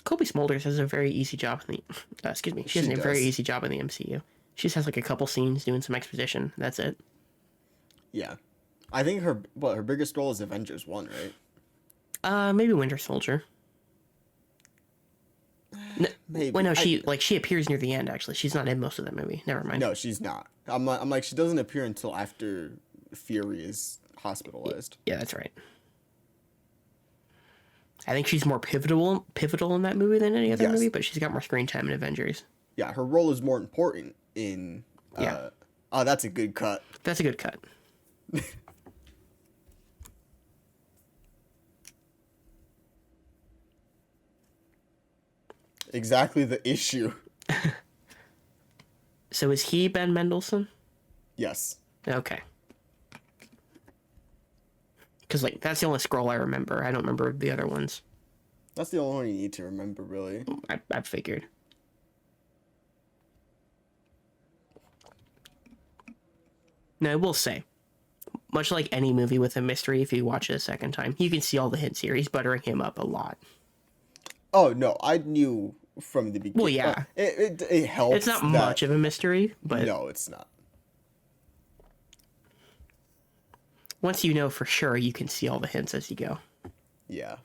Kobe Smulders has a very easy job in the... excuse me. She has a very does. easy job in the MCU. She just has like a couple scenes doing some exposition. That's it. Yeah. I think her biggest role is Avengers 1, right? Maybe Winter Soldier. Maybe. Well, no, she appears near the end. Actually, she's not in most of that movie. Never mind. No, she's not. I'm like she doesn't appear until after Fury is hospitalized. Yeah, that's right. I think she's more pivotal in that movie than any other Yes. movie, but she's got more screen time in Avengers. Yeah, her role is more important in. Yeah. Oh, that's a good cut. That's a good cut. Exactly the issue. So is he Ben Mendelsohn? Yes. Okay. Because, like, that's the only scroll I remember. I don't remember the other ones. That's the only one you need to remember, really. I figured. Now, I will say, much like any movie with a mystery, if you watch it a second time, you can see all the hints here. He's buttering him up a lot. Oh, no, I knew from the beginning. Well, yeah. It helps. It's not that... much of a mystery, but... No, it's not. Once you know for sure, you can see all the hints as you go. Yeah.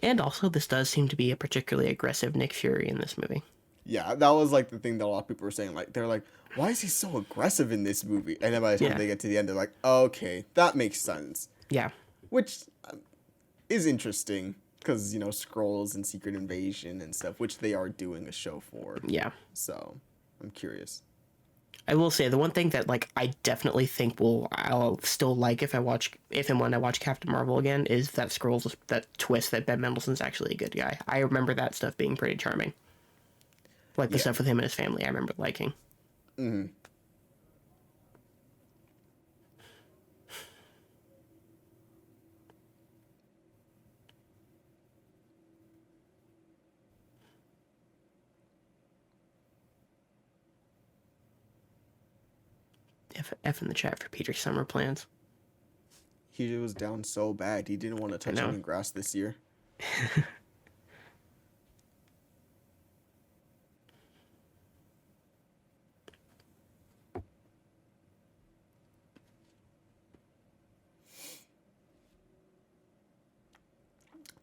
And also, this does seem to be a particularly aggressive Nick Fury in this movie. Yeah, that was like the thing that a lot of people were saying. Like, they're like, why is he so aggressive in this movie? And then by the time they get to the end, they're like, okay, that makes sense. Yeah. Which is interesting because, you know, Skrulls and Secret Invasion and stuff, which they are doing a show for. Yeah. So, I'm curious. I will say the one thing that like I definitely think I'll still like if and when I watch Captain Marvel again is that Skrulls, that twist that Ben Mendelsohn's actually a good guy. I remember that stuff being pretty charming. Like the stuff with him and his family, I remember liking. Mm-hmm. F in the chat for Peter's summer plans. He was down so bad. He didn't want to touch any grass this year.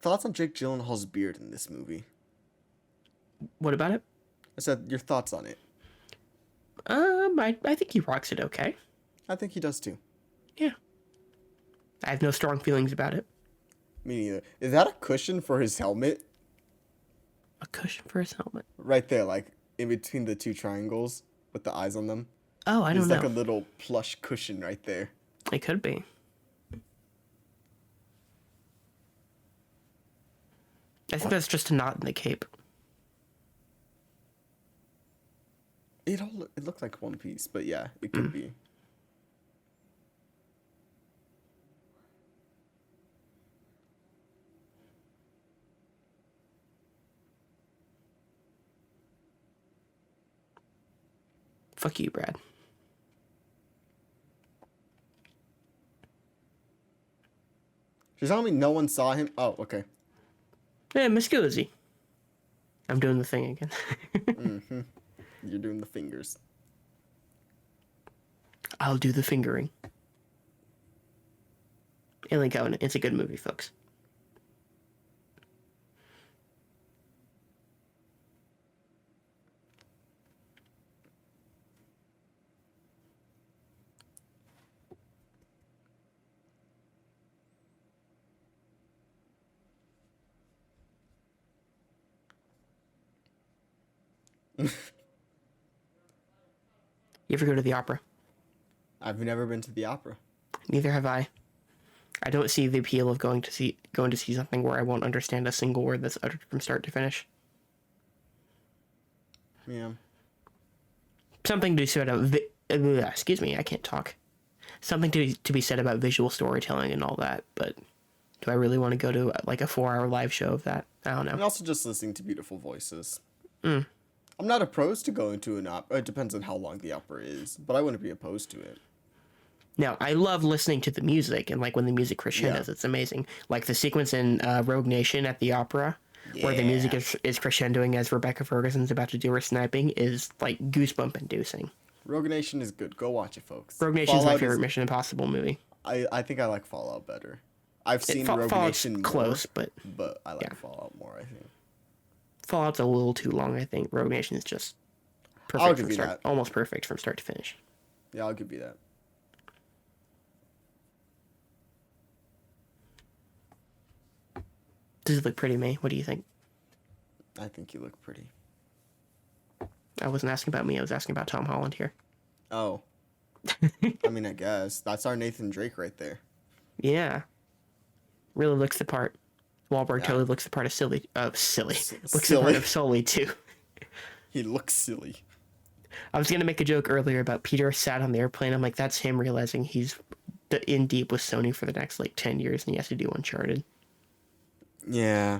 Thoughts on Jake Gyllenhaal's beard in this movie? What about it? I said your thoughts on it. I think he rocks it okay. I think he does too. Yeah. I have no strong feelings about it. Me neither. Is that a cushion for his helmet? A cushion for his helmet. Right there, like in between the two triangles with the eyes on them. Oh, I don't know. There's like a little plush cushion right there. It could be. I think that's just a knot in the cape. It looked like one piece, but yeah, it could be. Fuck you, Brad. She's telling me no one saw him. Oh, okay. Hey, Miss Guzzi. I'm doing the thing again. Mm-hmm. You're doing the fingers. I'll do the fingering. Alien Covenant. It's a good movie, folks. You ever go to the opera? I've never been to the opera. Neither have I. I don't see the appeal of going to see something where I won't understand a single word that's uttered from start to finish. Yeah. Something to be said about excuse me, I can't talk. Something to be said about visual storytelling and all that, but do I really want to go to like a 4-hour live show of that? I don't know. And also just listening to beautiful voices. Mm. I'm not opposed to going to an opera. It depends on how long the opera is, but I wouldn't be opposed to it. Now, I love listening to the music, and like when the music crescendos, it's amazing. Like the sequence in Rogue Nation at the opera, where the music is crescendoing as Rebecca Ferguson's about to do her sniping, is like goosebump inducing. Rogue Nation is good. Go watch it, folks. Rogue Nation is my favorite Mission Impossible movie. I think I like Fallout better. I've seen Rogue Fallout's Nation more, close, but I like Fallout more, I think. Fallout's a little too long, I think. Rogue Nation is just perfect I'll give you that. almost perfect from start to finish. Yeah, I'll give you that. Does it look pretty to me? What do you think? I think you look pretty. I wasn't asking about me. I was asking about Tom Holland here. Oh. I mean, I guess that's our Nathan Drake right there. Yeah, really looks the part. Wahlberg Yeah, totally looks the part of silly. Looks the part silly. of Sully too. He looks silly. I was gonna make a joke earlier about Peter sat on the airplane. I'm like, that's him realizing he's in deep with Sony for the next like 10 years, and he has to do Uncharted. Yeah.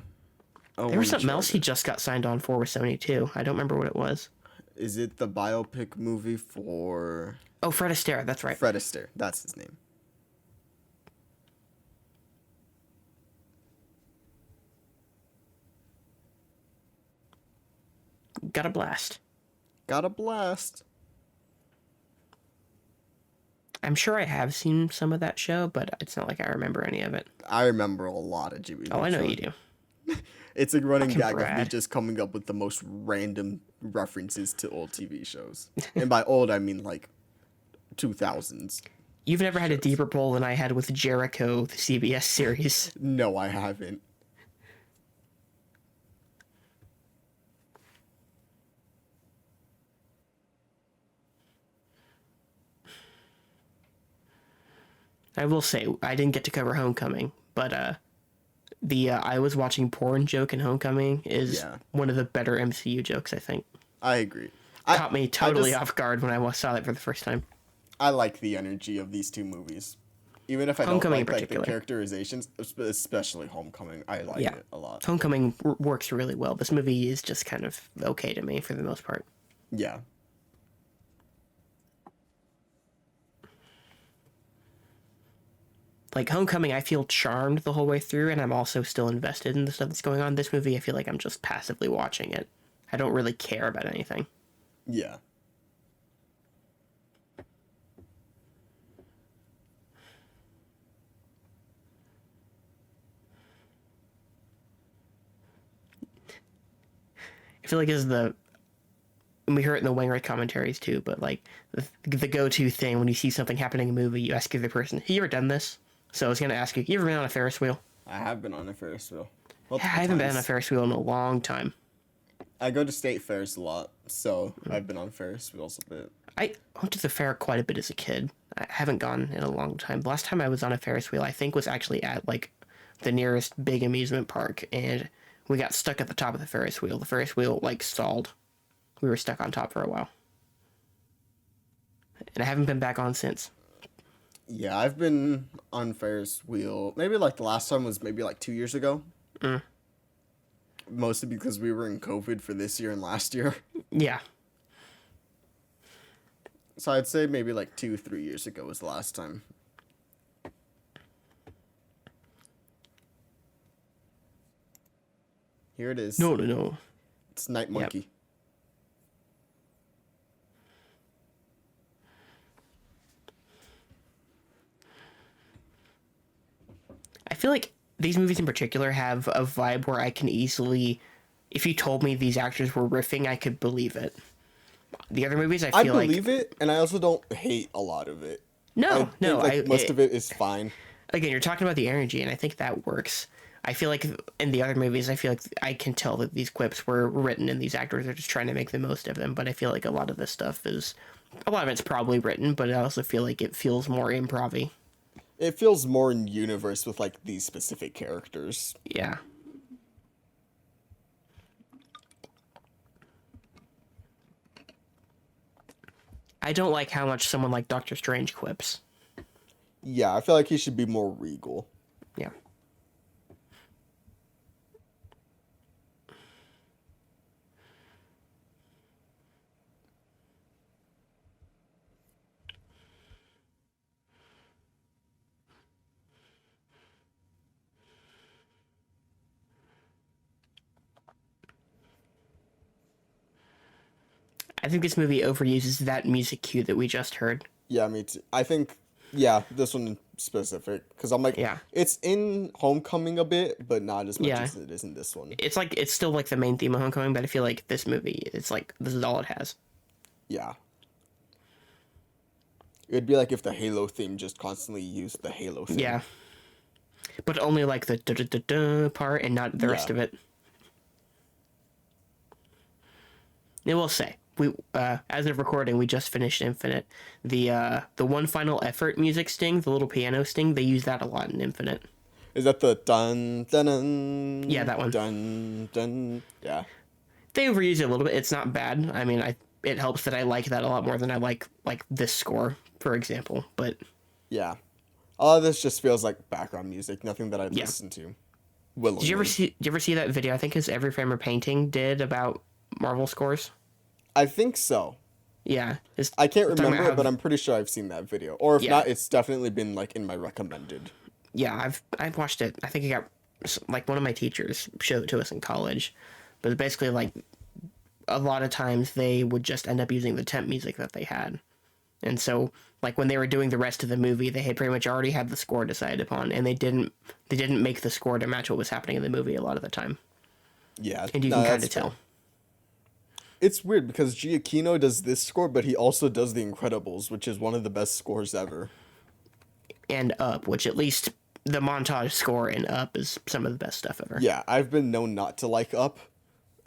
Oh, There was something else he Uncharted. just got signed on for with Sony too. I don't remember what it was. Is it the biopic movie for Oh, Fred Astaire. That's right. Fred Astaire? That's his name. Got a blast. Got a blast. I'm sure I have seen some of that show, but it's not like I remember any of it. I remember a lot of Jimmy Oh, I know Neutron. you do. It's a running Fucking gag of me Brad. just coming up with the most random references to old TV shows. And by old, I mean like 2000s. You've never had a Shows. deeper pull than I had with Jericho, the CBS series. No, I haven't. I will say, I didn't get to cover Homecoming, but the I was watching porn joke in Homecoming is Yeah. one of the better MCU jokes, I think. I agree. Caught me totally just- off guard when I saw it for the first time. I like the energy of these two movies. Even if I don't Homecoming in like the particular. characterizations, especially Homecoming, I like Yeah. it a lot. Homecoming works really well. This movie is just kind of okay to me for the most part. Yeah. Like Homecoming, I feel charmed the whole way through, and I'm also still invested in the stuff that's going on. This movie, I feel like I'm just passively watching it. I don't really care about anything. Yeah. I feel like this is and we heard it in the Wainwright commentaries too, but like the go-to thing when you see something happening in a movie, you ask the other person, "Have you ever done this?" So I was gonna ask you, "You ever been on a Ferris wheel?" I have been on a Ferris wheel. I haven't been on a Ferris wheel in a long time. I go to state fairs a lot, so I've been on Ferris wheels a bit. I went to the fair quite a bit as a kid. I haven't gone in a long time. The last time I was on a Ferris wheel, I think, was actually at like the nearest big amusement park, and we got stuck at the top of the Ferris wheel. The Ferris wheel like stalled. We were stuck on top for a while, and I haven't been back on since. Yeah, I've been on Ferris wheel. Maybe like the last time was maybe like 2 years ago. Mostly because we were in COVID for this year and last year. Yeah, So I'd say maybe like 2, 3 years ago was the last time. Here it is. no. It's Night Monkey. I feel like these movies in particular have a vibe where I can easily, if you told me these actors were riffing, I could believe it. The other movies, I I feel like believe it, and I also don't hate a lot of it. no. Most of it is fine. Again, you're talking about the energy, and I think that works. I feel like in the other movies, I feel like I can tell that these quips were written and these actors are just trying to make the most of them. But I feel like a lot of this stuff is, a lot of it's probably written, but I also feel like it feels more improv-y. It feels more in universe with like these specific characters. Yeah. I don't like how much someone like Doctor Strange quips. Yeah, I feel like he should be more regal. Yeah. I think this movie overuses that music cue that we just heard. Yeah, me too. I think, yeah, this one specific. Because I'm like, Yeah. it's in Homecoming a bit, but not as much Yeah. as it is in this one. It's like, it's still like the main theme of Homecoming, but I feel like this movie, it's like, this is all it has. Yeah. It'd be like if the Halo theme just constantly used the Halo theme. Yeah. But only like the da-da-da-da part and not the rest Yeah. of it. I will say, we as of recording, we just finished Infinite. The one final effort music sting, the little piano sting, they use that a lot in Infinite. Is that the dun dun dun? Yeah, that one. Dun dun. Yeah. They overuse it a little bit. It's not bad. I mean, it helps that I like that a lot more than I like this score, for example. But yeah, all of this just feels like background music. Nothing that I'd Yeah. listen to. Willingly. Did you ever see that video? I think it's Every Frame a Painting did about Marvel scores. I think so. Yeah, I can't talking remember about it, but I'm pretty sure I've seen that video. Or if Yeah. not, it's definitely been like in my recommended. yeah, I've watched it. I think it got like one of my teachers showed it to us in college, but it's basically like a lot of times they would just end up using the temp music that they had, and so like when they were doing the rest of the movie, they had pretty much already had the score decided upon, and they didn't make the score to match what was happening in the movie a lot of the time, Yeah, and you can kind of tell. It's weird because Giacchino does this score, but he also does The Incredibles, which is one of the best scores ever. And Up, which at least the montage score in Up is some of the best stuff ever. Yeah, I've been known not to like Up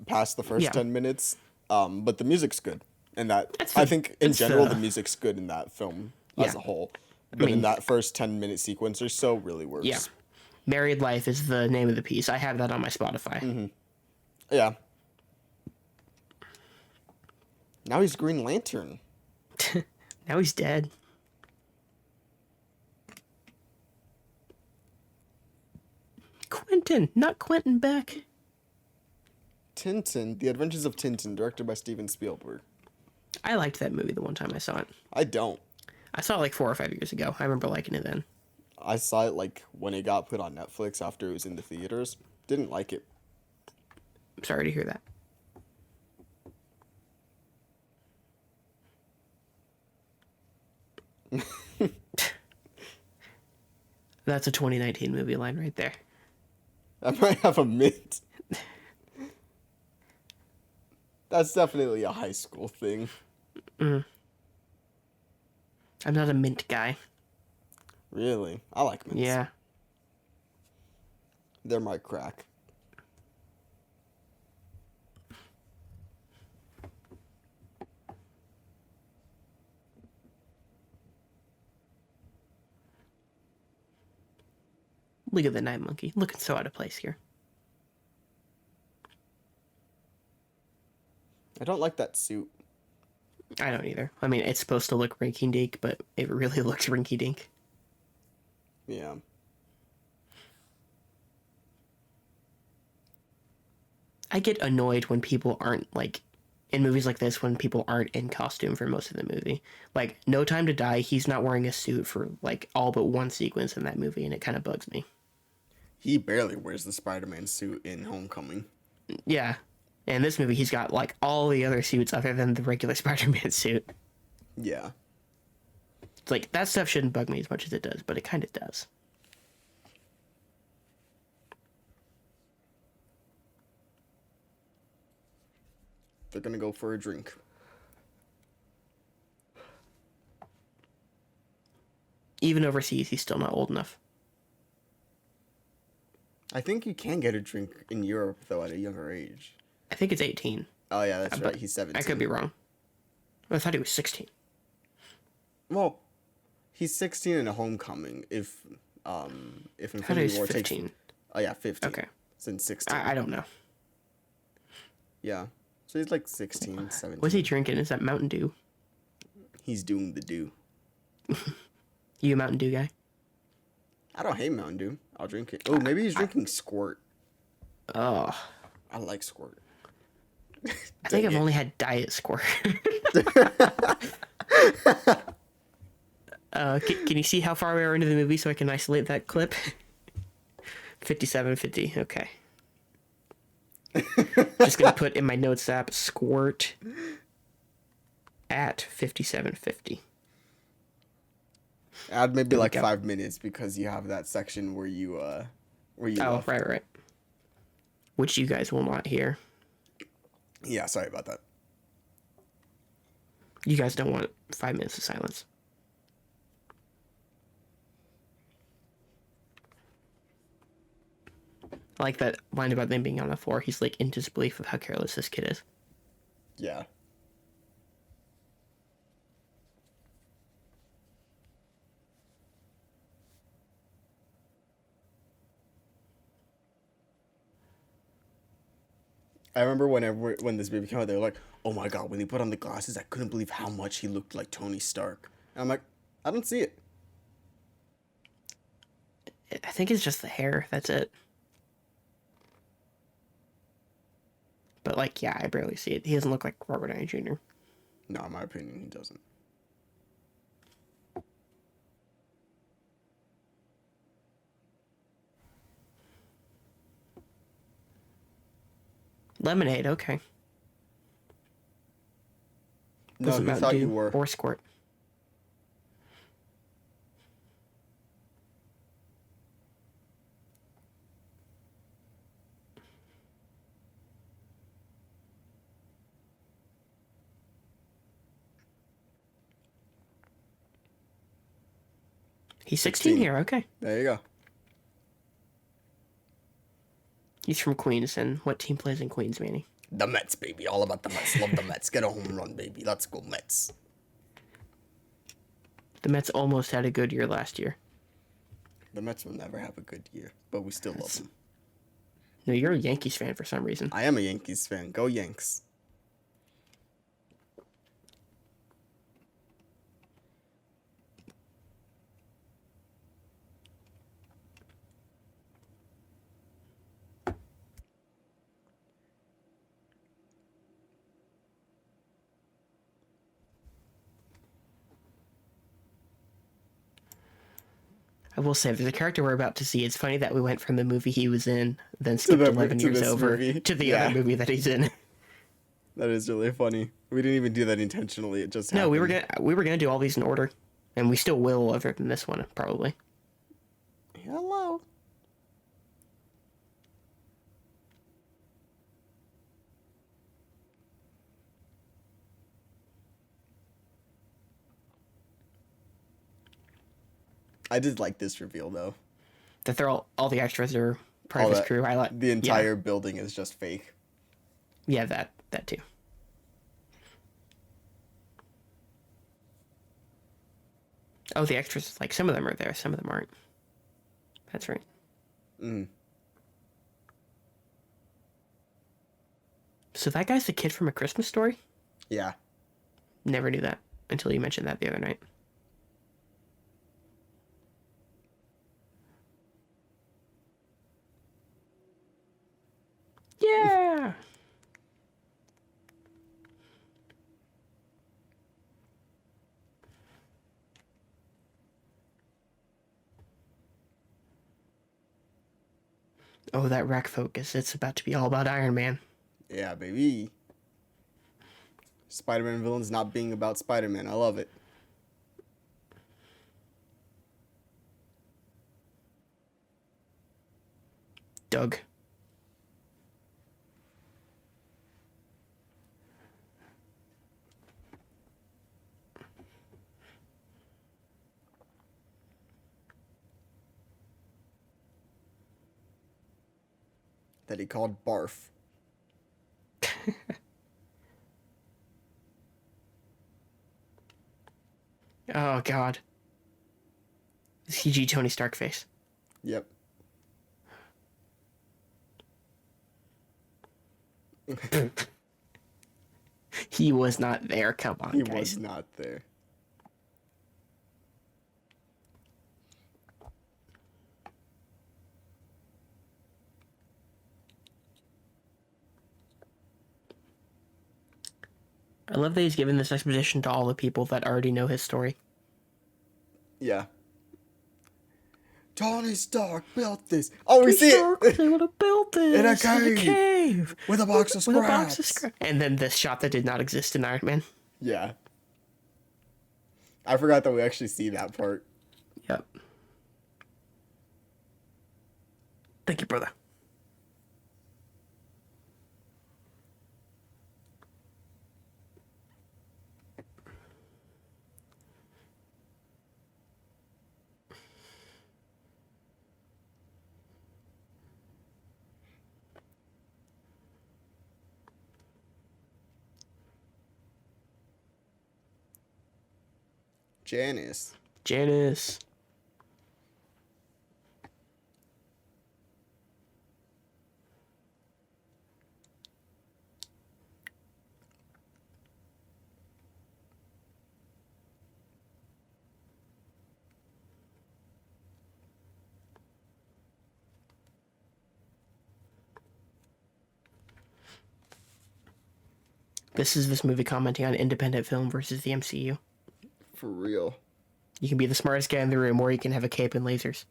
past the first Yeah. 10 minutes, but the music's good. And That's I the- think in it's general the- the music's good in that film as Yeah. a whole. But in mean- that first 10-minute sequence or so really works. Yeah. Married Life is the name of the piece. I have that on my Spotify. Yeah. Now he's Green Lantern. Now he's dead. Quentin, not Quentin Beck. Tintin, The Adventures of Tintin, directed by Steven Spielberg. I liked that movie the one time I saw it. I don't. I saw it like 4 or 5 years ago. I remember liking it then. I saw it like when it got put on Netflix after it was in the theaters. Didn't like it. I'm sorry to hear that. That's a 2019 movie line right there. I might have a mint. That's definitely a high school thing. I'm not a mint guy. Really? I like mints. Yeah. They're my crack. Look at the Night Monkey. Looking so out of place here. I don't like that suit. I don't either. I mean, it's supposed to look rinky dink, but it really looks rinky dink. Yeah. I get annoyed when people aren't like in movies like this when people aren't in costume for most of the movie. Like No Time to Die, he's not wearing a suit for like all but one sequence in that movie, and it kind of bugs me. He barely wears the Spider-Man suit in Homecoming. Yeah. And in this movie, he's got like all the other suits other than the regular Spider-Man suit. Yeah. It's like that stuff shouldn't bug me as much as it does, but it kind of does. They're gonna go for a drink. Even overseas, he's still not old enough. I think you can get a drink in Europe, though, at a younger age. I think it's 18. Oh, yeah, that's But right. He's 17. I could be wrong. I thought he was 16. Well, he's 16 in a Homecoming. If I thought he Infinity was War 15. takes... Oh, yeah, 15. Okay. Since 16. I don't know. Yeah. So he's like 16, 17. What's he drinking? Is that Mountain Dew? He's doing the do. You a Mountain Dew guy? I don't hate Mountain Dew. I'll drink it. Oh, maybe he's drinking Squirt. Oh, I like Squirt. I think I've only had Diet Squirt. Can you see how far we are into the movie so I can isolate that clip? 57:50. Okay. Just gonna put in my notes app Squirt at 57:50. Add maybe like go. 5 minutes because you have that section where you Oh, left. right. Which you guys will not hear. Yeah, sorry about that. You guys don't want 5 minutes of silence. I like that line about them being on the floor. He's like in disbelief of how careless this kid is. Yeah. I remember when this movie came out, they were like, "Oh my god!" When he put on the glasses, I couldn't believe how much he looked like Tony Stark. And I'm like, I don't see it. I think it's just the hair. That's it. But like, yeah, I barely see it. He doesn't look like Robert Downey Jr. No, in my opinion, he doesn't. Lemonade, okay. No, Doesn't he Mountain thought Dew you were. or Squirt. He's 16 here, okay. There you go. He's from Queens, and what team plays in Queens, Manny? The Mets, baby. All about the Mets. Love the Mets. Get a home run, baby. Let's go, Mets. The Mets almost had a good year last year. The Mets will never have a good year, but we still love them. No, you're a Yankees fan for some reason. I am a Yankees fan. Go Yanks. I will say, there's a character we're about to see. It's funny that we went from the movie he was in, then skipped 11 years over movie. to the other movie that he's in. That is really funny. We didn't even do that intentionally. It just happened. No, we were gonna do all these in order, and we still will, other than this one, probably. Hello. I did like this reveal though. That they're all the extras are part of his crew. I like the entire building is just fake. Yeah, that too. Oh, the extras, like some of them are there, some of them aren't. That's right. Mm. So that guy's the kid from A Christmas Story? Yeah. Never knew that until you mentioned that the other night. Yeah. Oh, that rack focus. It's about to be all about Iron Man. Yeah, baby. Spider-Man villains not being about Spider-Man. I love it. Doug. That he called Barf. Oh, God. CG Tony Stark face. Yep. He was not there. Come on, He guys. was not there. I love that he's given this exposition to all the people that already know his story. Yeah. Tony Stark built this. Oh, we see Stark it! was able to build this In a cave. With a box of scraps. With a box of scraps. And then the shot that did not exist in Iron Man. Yeah. I forgot that we actually see that part. Yep. Thank you, brother. Janice. This movie commenting on independent film versus the MCU. For real. You can be the smartest guy in the room, or you can have a cape and lasers.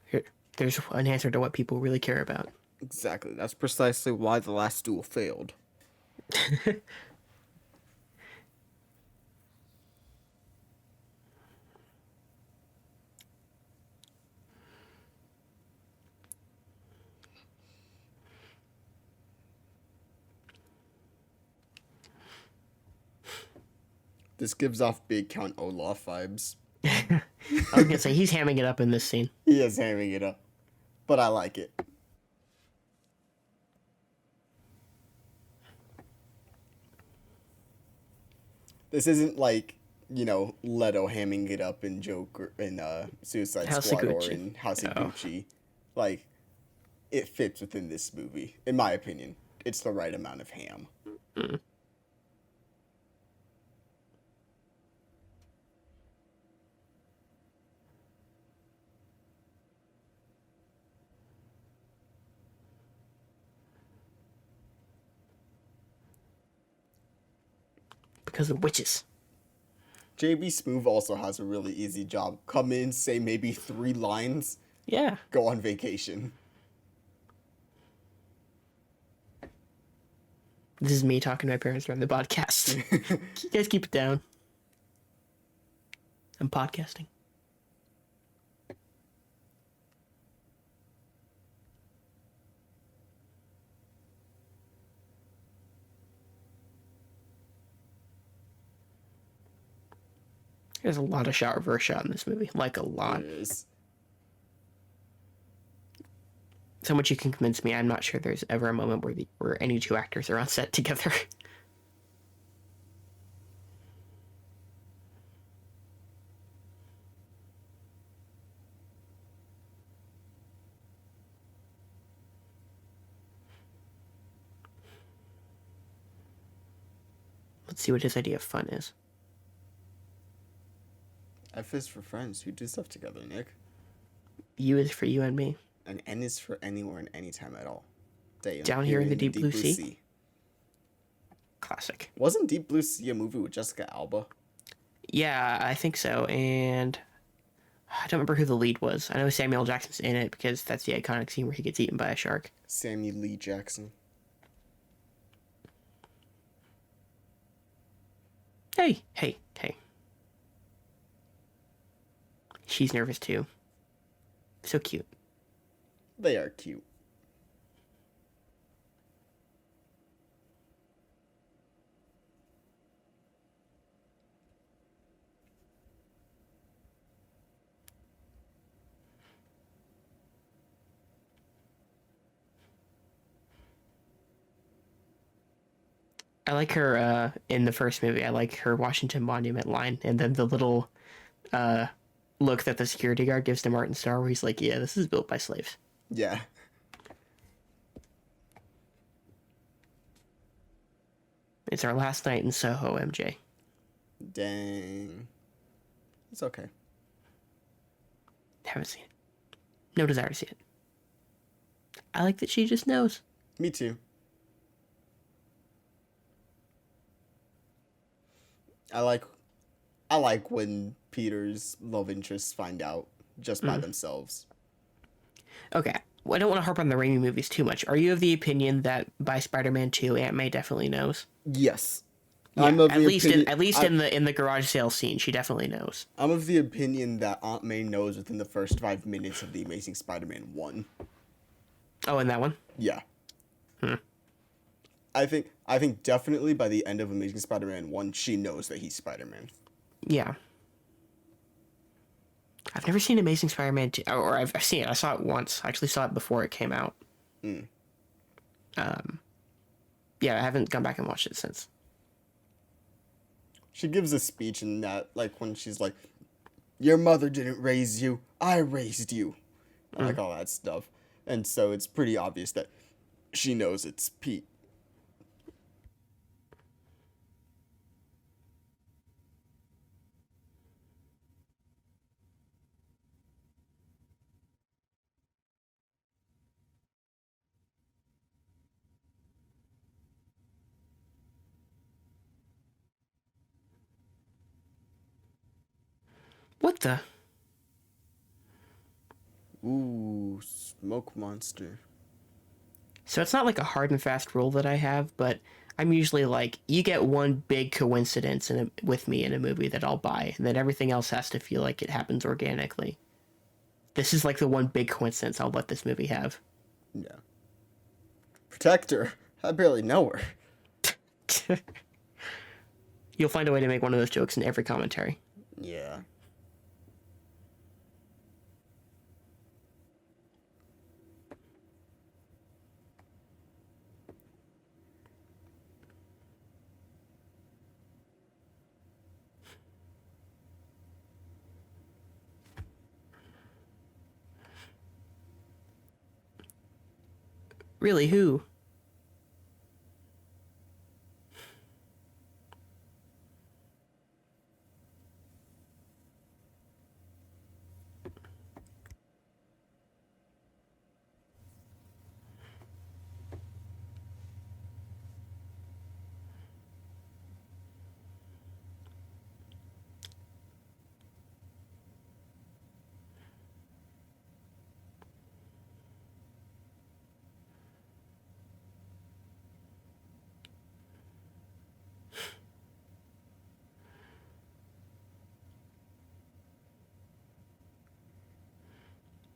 Here, there's an answer to what people really care about. Exactly. That's precisely why the last duel failed. This gives off big Count Olaf vibes. I was gonna say he's hamming it up in this scene. He is hamming it up. But I like it. This isn't like, Leto hamming it up in Joker in Suicide House Squad of or Gucci. in House of Oh. Gucci. Like, it fits within this movie. In my opinion. It's the right amount of ham. Because of witches. JB Smoove also has a really easy job. Come in, say maybe 3 lines, Yeah. go on vacation. This is me talking to my parents during the podcast. You guys keep it down. I'm podcasting. There's a lot of shot reverse shot in this movie. Like, a lot. It is. So much you can convince me I'm not sure there's ever a moment where any two actors are on set together. Let's see what his idea of fun is. F is for friends who do stuff together, Nick. U is for you and me. And N is for anywhere and anytime at all. Down here in the deep blue sea? Classic. Wasn't Deep Blue Sea a movie with Jessica Alba? Yeah, I think so. And I don't remember who the lead was. I know Samuel Jackson's in it because that's the iconic scene where he gets eaten by a shark. Samuel Lee Jackson. Hey. She's nervous too. So cute. They are cute. I like her in the first movie. I like her Washington Monument line, and then the little look that the security guard gives to Martin Starr, where he's like, "Yeah, this is built by slaves." Yeah. It's our last night in Soho, MJ. Dang. It's okay. Haven't seen it. No desire to see it. I like that she just knows. Me too. I like when Peter's love interests find out just by themselves. Okay, well, I don't want to harp on the Raimi movies too much. Are you of the opinion that by Spider-Man 2, Aunt May definitely knows? Yes. Yeah, I'm of at the least opinion, in the garage sale scene, she definitely knows. I'm of the opinion that Aunt May knows within the first 5 minutes of The Amazing Spider-Man 1. Oh, in that one? Yeah. I think definitely by the end of Amazing Spider-Man 1, she knows that he's Spider-Man. Yeah. I've never seen Amazing Spider-Man 2, or I've seen it. I saw it once. I actually saw it before it came out. Yeah, I haven't gone back and watched it since. She gives a speech in that, like, when she's like, your mother didn't raise you, I raised you. Like, all that stuff. And so it's pretty obvious that she knows it's Pete. What the? Ooh, smoke monster. So it's not like a hard and fast rule that I have, but I'm usually like, you get one big coincidence with me in a movie that I'll buy, and then everything else has to feel like it happens organically. This is like the one big coincidence I'll let this movie have. Yeah. Protector. I barely know her. You'll find a way to make one of those jokes in every commentary. Yeah. Really, who?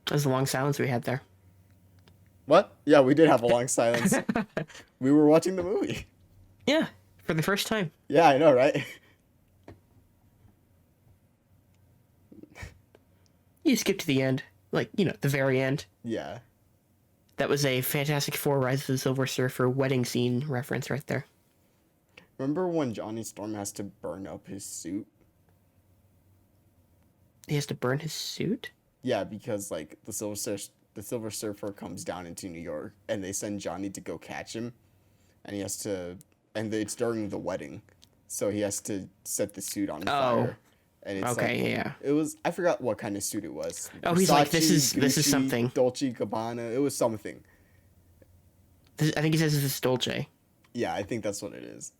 That was a long silence we had there. What? Yeah, we did have a long silence. We were watching the movie. Yeah, for the first time. Yeah, I know, right? You skipped to the end. Like, the very end. Yeah. That was a Fantastic Four Rise of the Silver Surfer wedding scene reference right there. Remember when Johnny Storm has to burn up his suit? He has to burn his suit? Yeah, because like the Silver Surfer comes down into New York, and they send Johnny to go catch him, and he has to, and it's during the wedding, so he has to set the suit on fire. And it's okay, like, yeah. It was, I forgot what kind of suit it was. Oh, he's like, this is Gucci, something. Dolce Gabbana. It was something. I think he says this is Dolce. Yeah, I think that's what it is.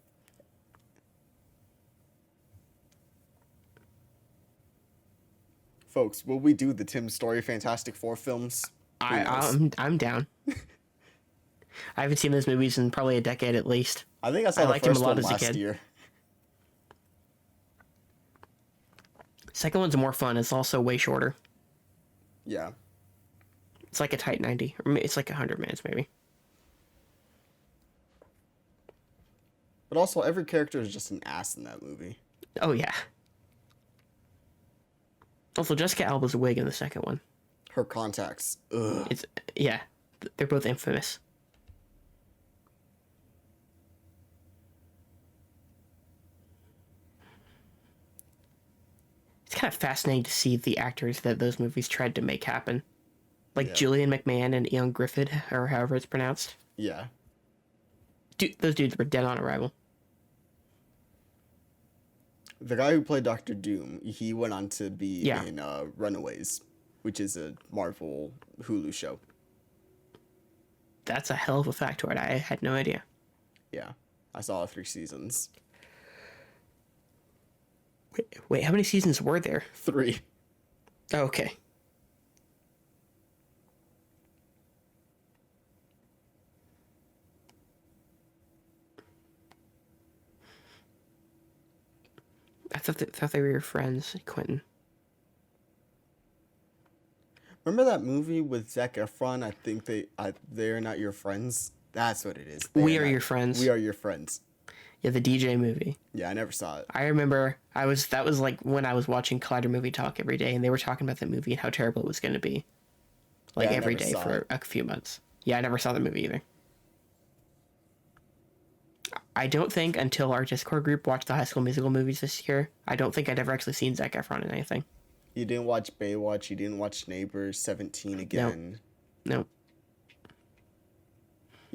Folks, will we do the Tim Story Fantastic Four films? I'm down. I haven't seen those movies in probably a decade at least. I think I saw the first one last year. Second one's more fun. It's also way shorter. Yeah. It's like a tight 90. Or it's like 100 minutes, maybe. But also, every character is just an ass in that movie. Oh, yeah. Also, Jessica Alba's wig in the second one. Her contacts. Ugh. Yeah. They're both infamous. It's kind of fascinating to see the actors that those movies tried to make happen. Like Julian McMahon and Ian Griffith, or however it's pronounced. Yeah. Those dudes were dead on arrival. The guy who played Doctor Doom, he went on to be in Runaways, which is a Marvel Hulu show. That's a hell of a factoid. I had no idea. Yeah. I saw all 3 seasons. Wait, how many seasons were there? 3. Oh, okay. I thought they were your friends, Quentin. Remember that movie with Zac Efron? I think they're not your friends. That's what it is. We Are Your Friends. We Are Your Friends. Yeah, the DJ movie. Yeah, I never saw it. I remember that was like when I was watching Collider Movie Talk every day, and they were talking about that movie and how terrible it was going to be. Like every day for a few months. Yeah, I never saw the movie either. I don't think until our Discord group watched the High School Musical movies this year, I don't think I'd ever actually seen Zac Efron in anything. You didn't watch Baywatch, you didn't watch Neighbors, 17 again. Nope.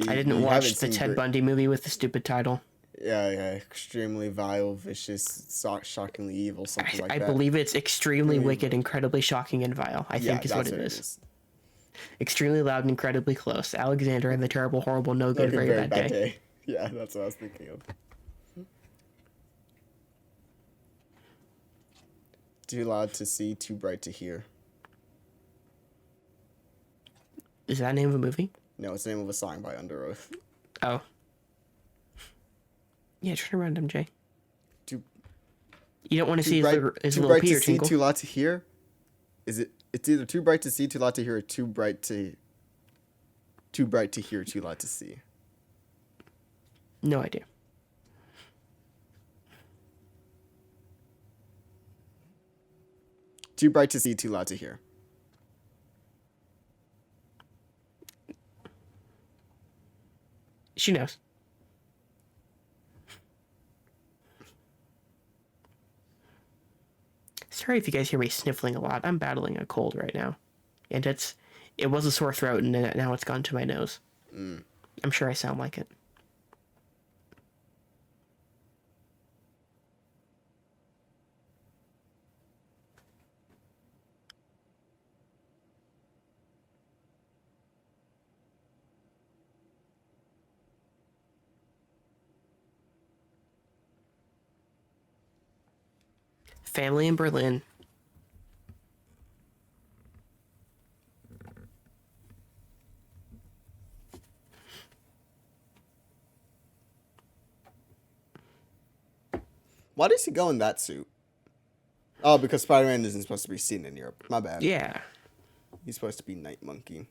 I didn't watch the Ted Bundy movie with the stupid title. Yeah, extremely vile, vicious, shockingly evil, something like that. I believe it's extremely wicked, incredibly shocking, and vile. I think is what it is. Extremely loud and incredibly close. Alexander and the terrible, horrible, no good, very bad day. Yeah, that's what I was thinking of. Too loud to see, too bright to hear. Is that the name of a movie? No, it's the name of a song by Under Oath. Oh. Yeah, turn around, MJ. Too You don't want to too see bright, his too little bright to Peter see, tinkle. too loud to hear. Is it? It's either too bright to see, too loud to hear, or too bright to hear, too loud to see. No idea. Too bright to see, too loud to hear. She knows. Sorry if you guys hear me sniffling a lot. I'm battling a cold right now. And it was a sore throat, and now it's gone to my nose. I'm sure I sound like it. Family in Berlin. Why does he go in that suit? Oh, because Spider-Man isn't supposed to be seen in Europe. My bad. Yeah. He's supposed to be Night Monkey.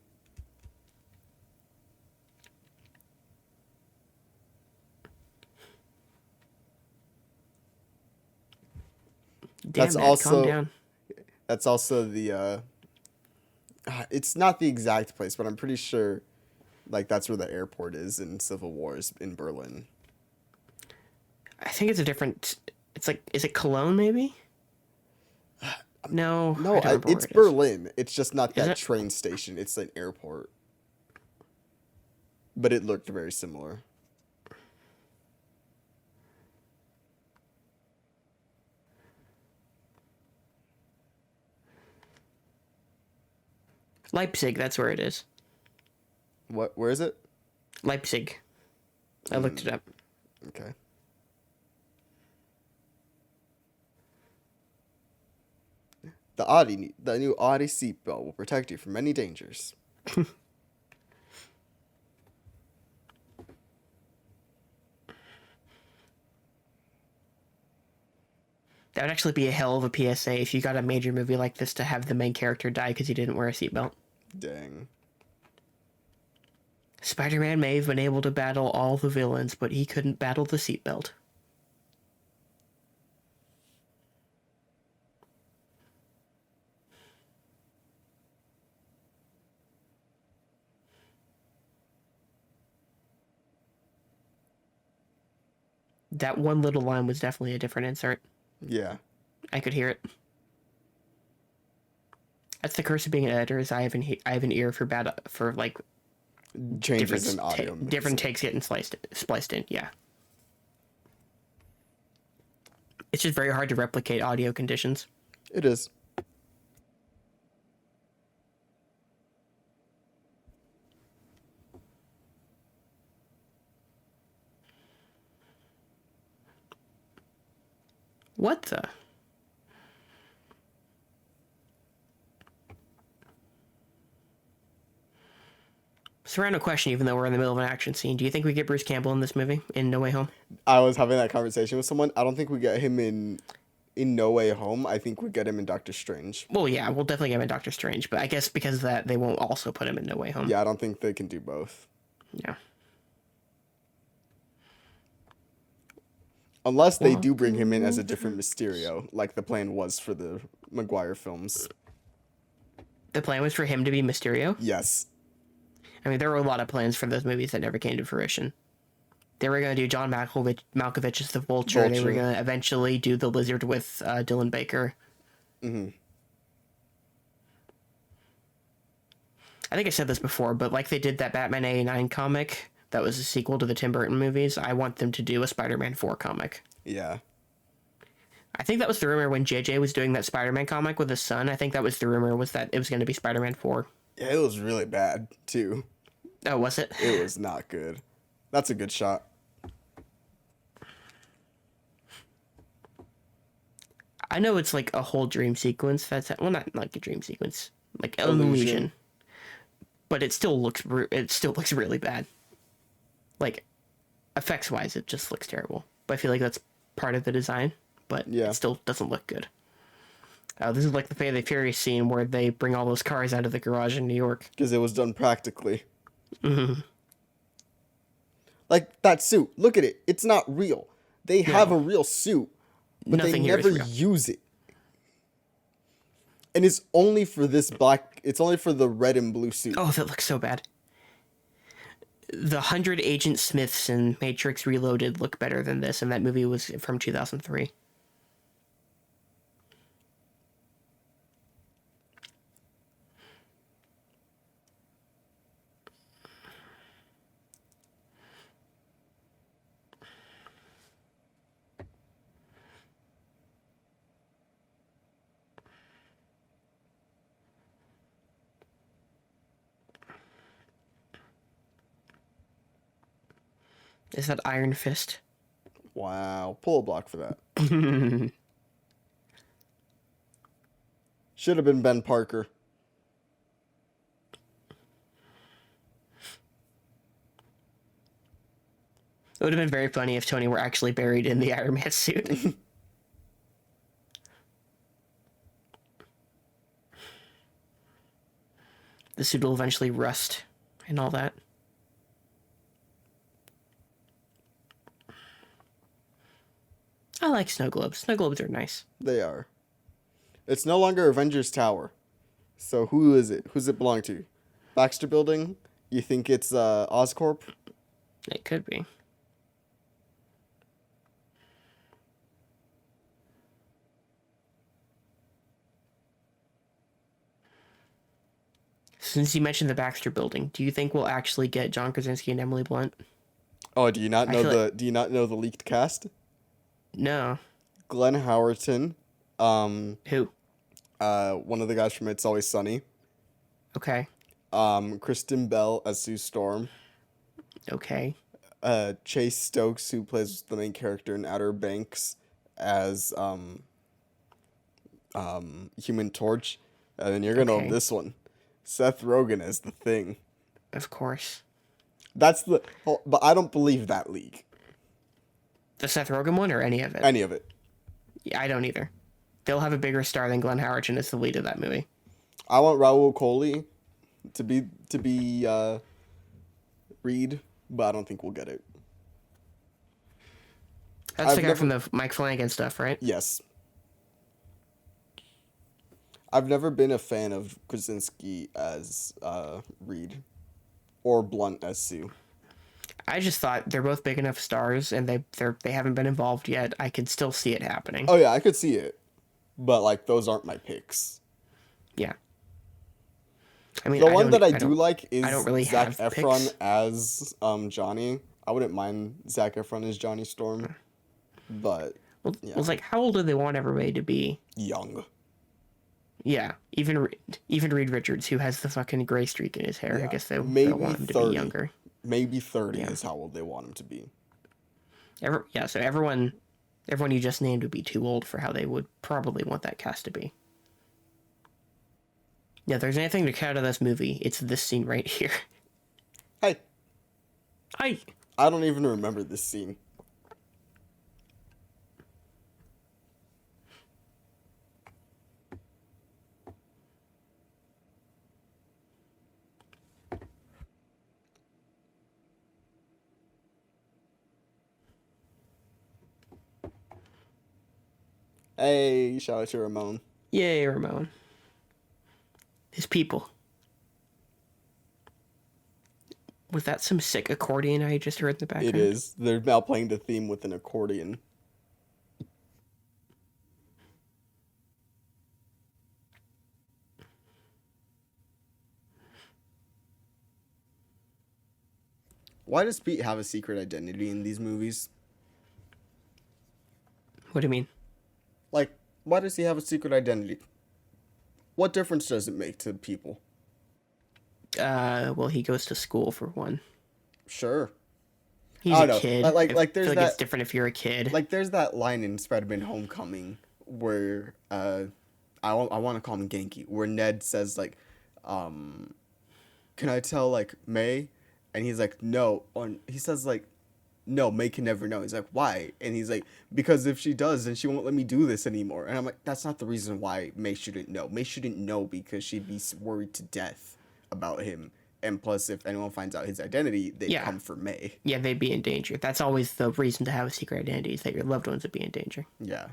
Damn, man, calm down. That's also the it's not the exact place, but I'm pretty sure like that's where the airport is in Civil Wars in Berlin. I think it's a different... It's like... Is it Cologne, maybe? No. No, I don't remember it's where it is. Berlin. It's just not Is that it? train station. It's an airport. But it looked very similar. Leipzig, that's where it is. What? Where is it? Leipzig. I looked it up. Okay. The new Audi seatbelt will protect you from many dangers. That would actually be a hell of a PSA if you got a major movie like this to have the main character die because he didn't wear a seatbelt. Dang. Spider-Man may have been able to battle all the villains, but he couldn't battle the seatbelt. That one little line was definitely a different insert. Yeah. I could hear it. That's the curse of being an editor. Is I have an ear for like Changes in audio. different takes getting spliced in. Yeah. It's just very hard to replicate audio conditions. It is. What the? So random question, even though we're in the middle of an action scene. Do you think we get Bruce Campbell in this movie, in No Way Home? I was having that conversation with someone. I don't think we get him in No Way Home. I think we get him in Doctor Strange. Well, yeah, we'll definitely get him in Doctor Strange, but I guess because of that, they won't also put him in No Way Home. Yeah, I don't think they can do both. Yeah. Unless they do bring him in as a different Mysterio, like the plan was for the Maguire films. The plan was for him to be Mysterio? Yes. I mean, there were a lot of plans for those movies that never came to fruition. They were going to do John Malkovich as the Vulture. They were going to eventually do the Lizard with Dylan Baker. Mm-hmm. I think I said this before, but like they did that Batman 89 comic that was a sequel to the Tim Burton movies, I want them to do a Spider-Man 4 comic. Yeah. I think that was the rumor when JJ was doing that Spider-Man comic with his son. I think that was the rumor, was that it was going to be Spider-Man 4. Yeah, it was really bad, too. Oh, was it? It was not good. That's a good shot. I know it's like a whole dream sequence. That's well, not like a dream sequence, like an Illusion. illusion. But it still looks really bad. Like effects wise, it just looks terrible. But I feel like that's part of the design. But Yeah. it still doesn't look good. This is like the Fate of the Furious scene where they bring all those cars out of the garage in New York. Because it was done practically. Mm-hmm. Like, that suit. Look at it. It's not real. They have a real suit, but Nothing they here is never real. use it. And it's only for this black... It's only for the red and blue suit. Oh, that looks so bad. The 100 Agent Smiths in Matrix Reloaded look better than this, and that movie was from 2003. Is that Iron Fist? Wow. Pull a block for that. Should have been Ben Parker. It would have been very funny if Tony were actually buried in the Iron Man suit. The suit will eventually rust and all that. I like snow globes. Snow globes are nice. They are. It's no longer Avengers Tower. So who is it? Who's it belong to? Baxter Building? You think it's Oscorp? It could be. Since you mentioned the Baxter Building, do you think we'll actually get John Krasinski and Emily Blunt? Oh, do you not know feel the like- do you not know the leaked cast? No. Glenn Howerton, Who? one of the guys from It's Always Sunny. Okay. Kristen Bell as Sue Storm. Okay. Chase Stokes, who plays the main character in Outer Banks, as Human Torch. And then you're gonna Okay. know this one. Seth Rogen as the Thing. Of course. That's the but I don't believe that leak. The Seth Rogen one or any of it? Any of it. Yeah, I don't either. They'll have a bigger star than Glenn Howerton as the lead of that movie. I want Raul Coley to be Reed, but I don't think we'll get it. That's I've the guy never- from the Mike Flanagan stuff, right? Yes. I've never been a fan of Krasinski as Reed or Blunt as Sue. I just thought they're both big enough stars, and they haven't been involved yet. I could still see it happening. Oh yeah, I could see it, but like those aren't my picks. Yeah. I mean, The one that I don't- do like is I don't really Zac have Efron picks. as Johnny. I wouldn't mind Zac Efron as Johnny Storm, but Well, yeah. it's like, how old do they want everybody to be? young. Yeah, even Reed Richards, who has the fucking gray streak in his hair. Yeah, I guess they'll maybe want him to 30. be younger. Maybe 30 Yeah. is how old they want him to be. So everyone you just named would be too old for how they would probably want that cast to be. Yeah, if there's anything to cut out of this movie, it's this scene right here. Hey, I I don't even remember this scene. Hey, shout out to Ramon. Yay, Ramon. His people. Was that some sick accordion I just heard in the background? It is. They're now playing the theme with an accordion. Why does Pete have a secret identity in these movies? What do you mean? Like, why does he have a secret identity? What difference does it make to people? Well, he goes to school for one. Sure. He's I a don't know. kid. Like, I there's feel like it's that- different if you're a kid. Like, there's that line in Spider-Man Homecoming where I want to call him Genki, where Ned says like, can I tell like May? And he's like, no. He says like, no, May can never know. He's like, why? And he's like, because if she does, then she won't let me do this anymore. And I'm like, that's not the reason why May shouldn't know. May shouldn't know because she'd be worried to death about him. And plus, if anyone finds out his identity, they'd come for May. Yeah, they'd be in danger. That's always the reason to have a secret identity, is that your loved ones would be in danger. Yeah.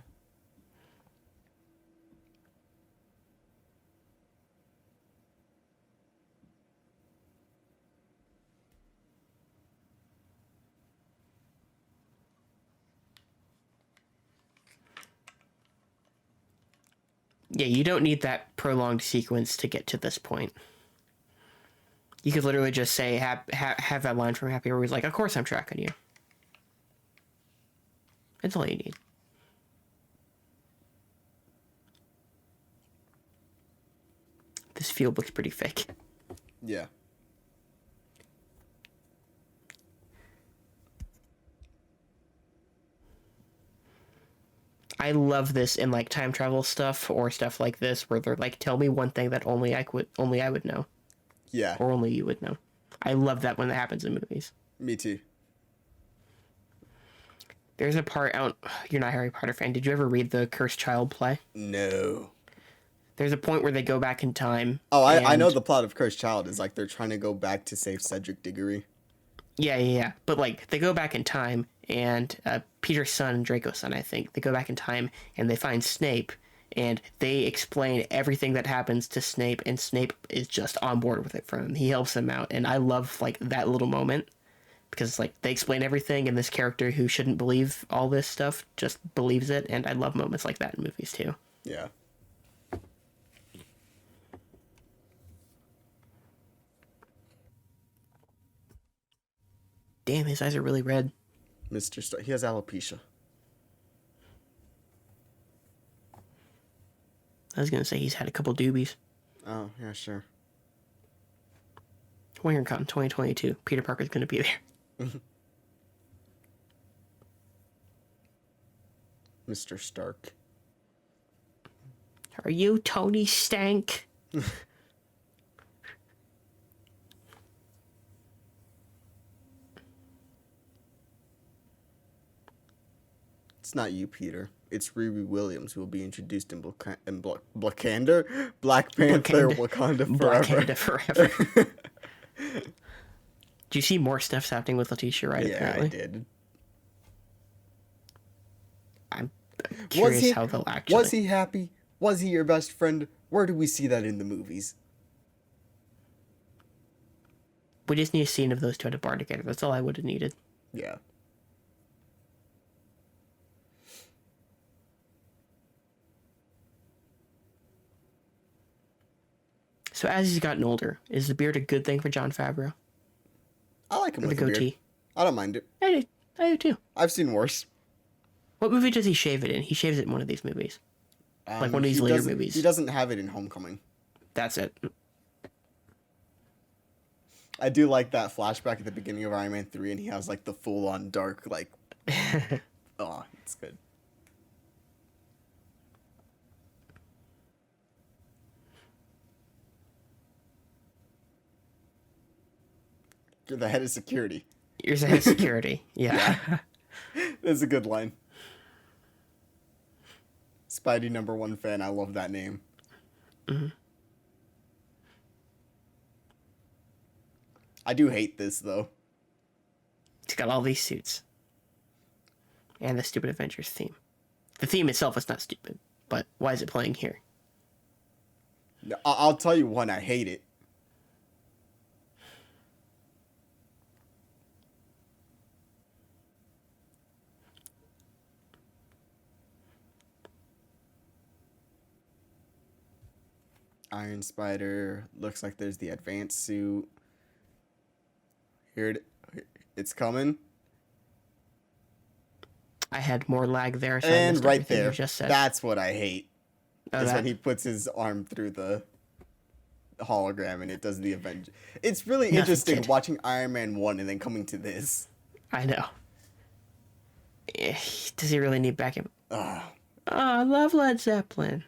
Yeah, you don't need that prolonged sequence to get to this point. You could literally just say, have that line from Happy where he's like, of course I'm tracking you. That's all you need. This field looks pretty fake. Yeah. I love this in like time travel stuff or stuff like this where they're like, tell me one thing that only I would know. Yeah. Or only you would know. I love that when that happens in movies. Me too. There's a part out. You're not a Harry Potter fan. Did you ever read the Cursed Child play? No. There's a point where they go back in time. Oh, I know the plot of Cursed Child is like they're trying to go back to save Cedric Diggory. Yeah. But like they go back in time, and Peter's son, Draco's son, I think, they go back in time and they find Snape, and they explain everything that happens to Snape, and Snape is just on board with it for him. He helps him out, and I love like that little moment because like they explain everything, and this character who shouldn't believe all this stuff just believes it, and I love moments like that in movies too. Yeah. Damn, his eyes are really red. Mr. Stark. He has alopecia. I was gonna say he's had a couple doobies. Oh, yeah, sure. WinterCon 2022. Peter Parker's gonna be there. Mr. Stark. Are you Tony Stank? It's not you, Peter. It's Riri Williams who will be introduced in Blackanda? Black Panther, Wakanda Forever. Wakanda Forever. Do you see more stuff's happening with Letitia Wright? Yeah, apparently? I did. I'm curious how they'll actually... Was he happy? Was he your best friend? Where do we see that in the movies? We just need a scene of those two at a bar together. That's all I would have needed. Yeah. So as he's gotten older, is the beard a good thing for Jon Favreau? I like him Or with the the beard. goatee? I don't mind it. I do too. I've seen worse. What movie does he shave it in? He shaves it in one of these movies. Like one of these later movies. He doesn't have it in Homecoming. That's it. I do like that flashback at the beginning of Iron Man 3, and he has like the full-on dark, like... Oh, it's good. You're the head of security. You're the head of security. Yeah. That's a good line. Spidey #1 fan. I love that name. Mm-hmm. I do hate this, though. He's got all these suits. And the stupid Avengers theme. The theme itself is not stupid, but why is it playing here? I'll tell you one, I hate it. Iron Spider. Looks like there's the advanced suit. It's coming. I had more lag there. So And right there, just said. that's what I hate. Oh, is when he puts his arm through the hologram and it does the Avenger. It's really interesting watching Iron Man 1 and then coming to this. I know. Does he really need backup? Oh, I love Led Zeppelin.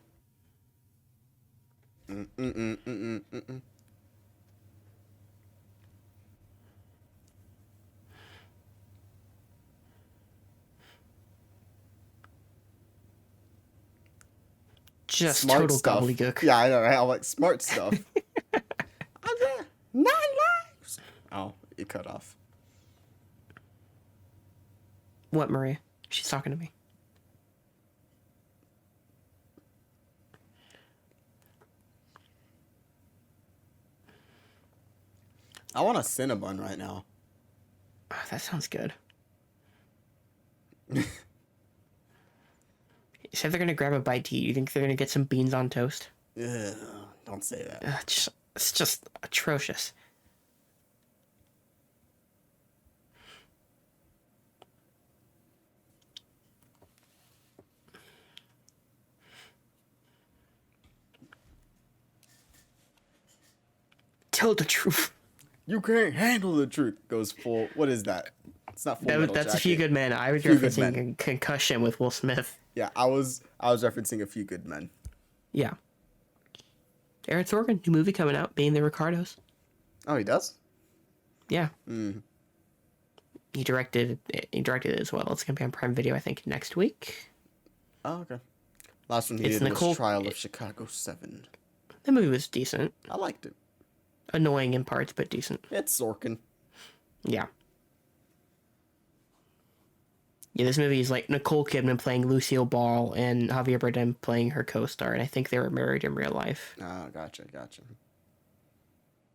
Mm-mm-mm-mm-mm-mm. Just Smart total stuff. gobbledygook. Yeah, I know, right? I'm like, smart stuff. Other 9 lives. Oh, it cut off. What, Maria? She's talking to me. I want a Cinnabon right now. Oh, that sounds good. You said they're gonna grab a bite to eat. You think they're gonna get some beans on toast? Ugh, don't say that. It's just atrocious. Tell the truth. You can't handle the truth. Goes full. What is that? It's not Full Metal That's Jacket. A Few Good Men. I was Few Good referencing Men. Concussion with Will Smith. Yeah, I was referencing A Few Good Men. Yeah. Aaron Sorkin, new movie coming out, Being the Ricardos. Oh, he does? Yeah. He directed it as well. It's gonna be on Prime Video, I think, next week. Oh, okay. Last one he It's did Nicole- was Trial of Chicago 7. The movie was decent. I liked it. Annoying in parts, but decent. It's Sorkin. Yeah. Yeah, this movie is like Nicole Kidman playing Lucille Ball and Javier Bardem playing her co-star, and I think they were married in real life. Oh, gotcha.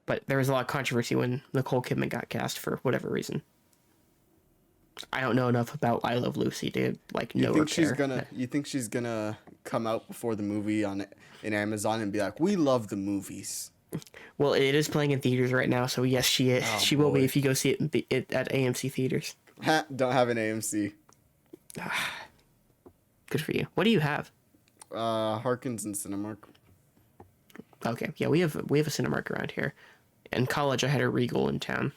But there was a lot of controversy when Nicole Kidman got cast for whatever reason. I don't know enough about I Love Lucy to like know or care. You think she's gonna come out before the movie in Amazon and be like, "We love the movies." Well, it is playing in theaters right now, so yes, she is. Oh, She will be boy. if you go see it at AMC theaters. Ha, don't have an AMC. Good for you. What do you have? Harkins and Cinemark. Okay, yeah, we have a Cinemark around here. In college, I had a Regal in town.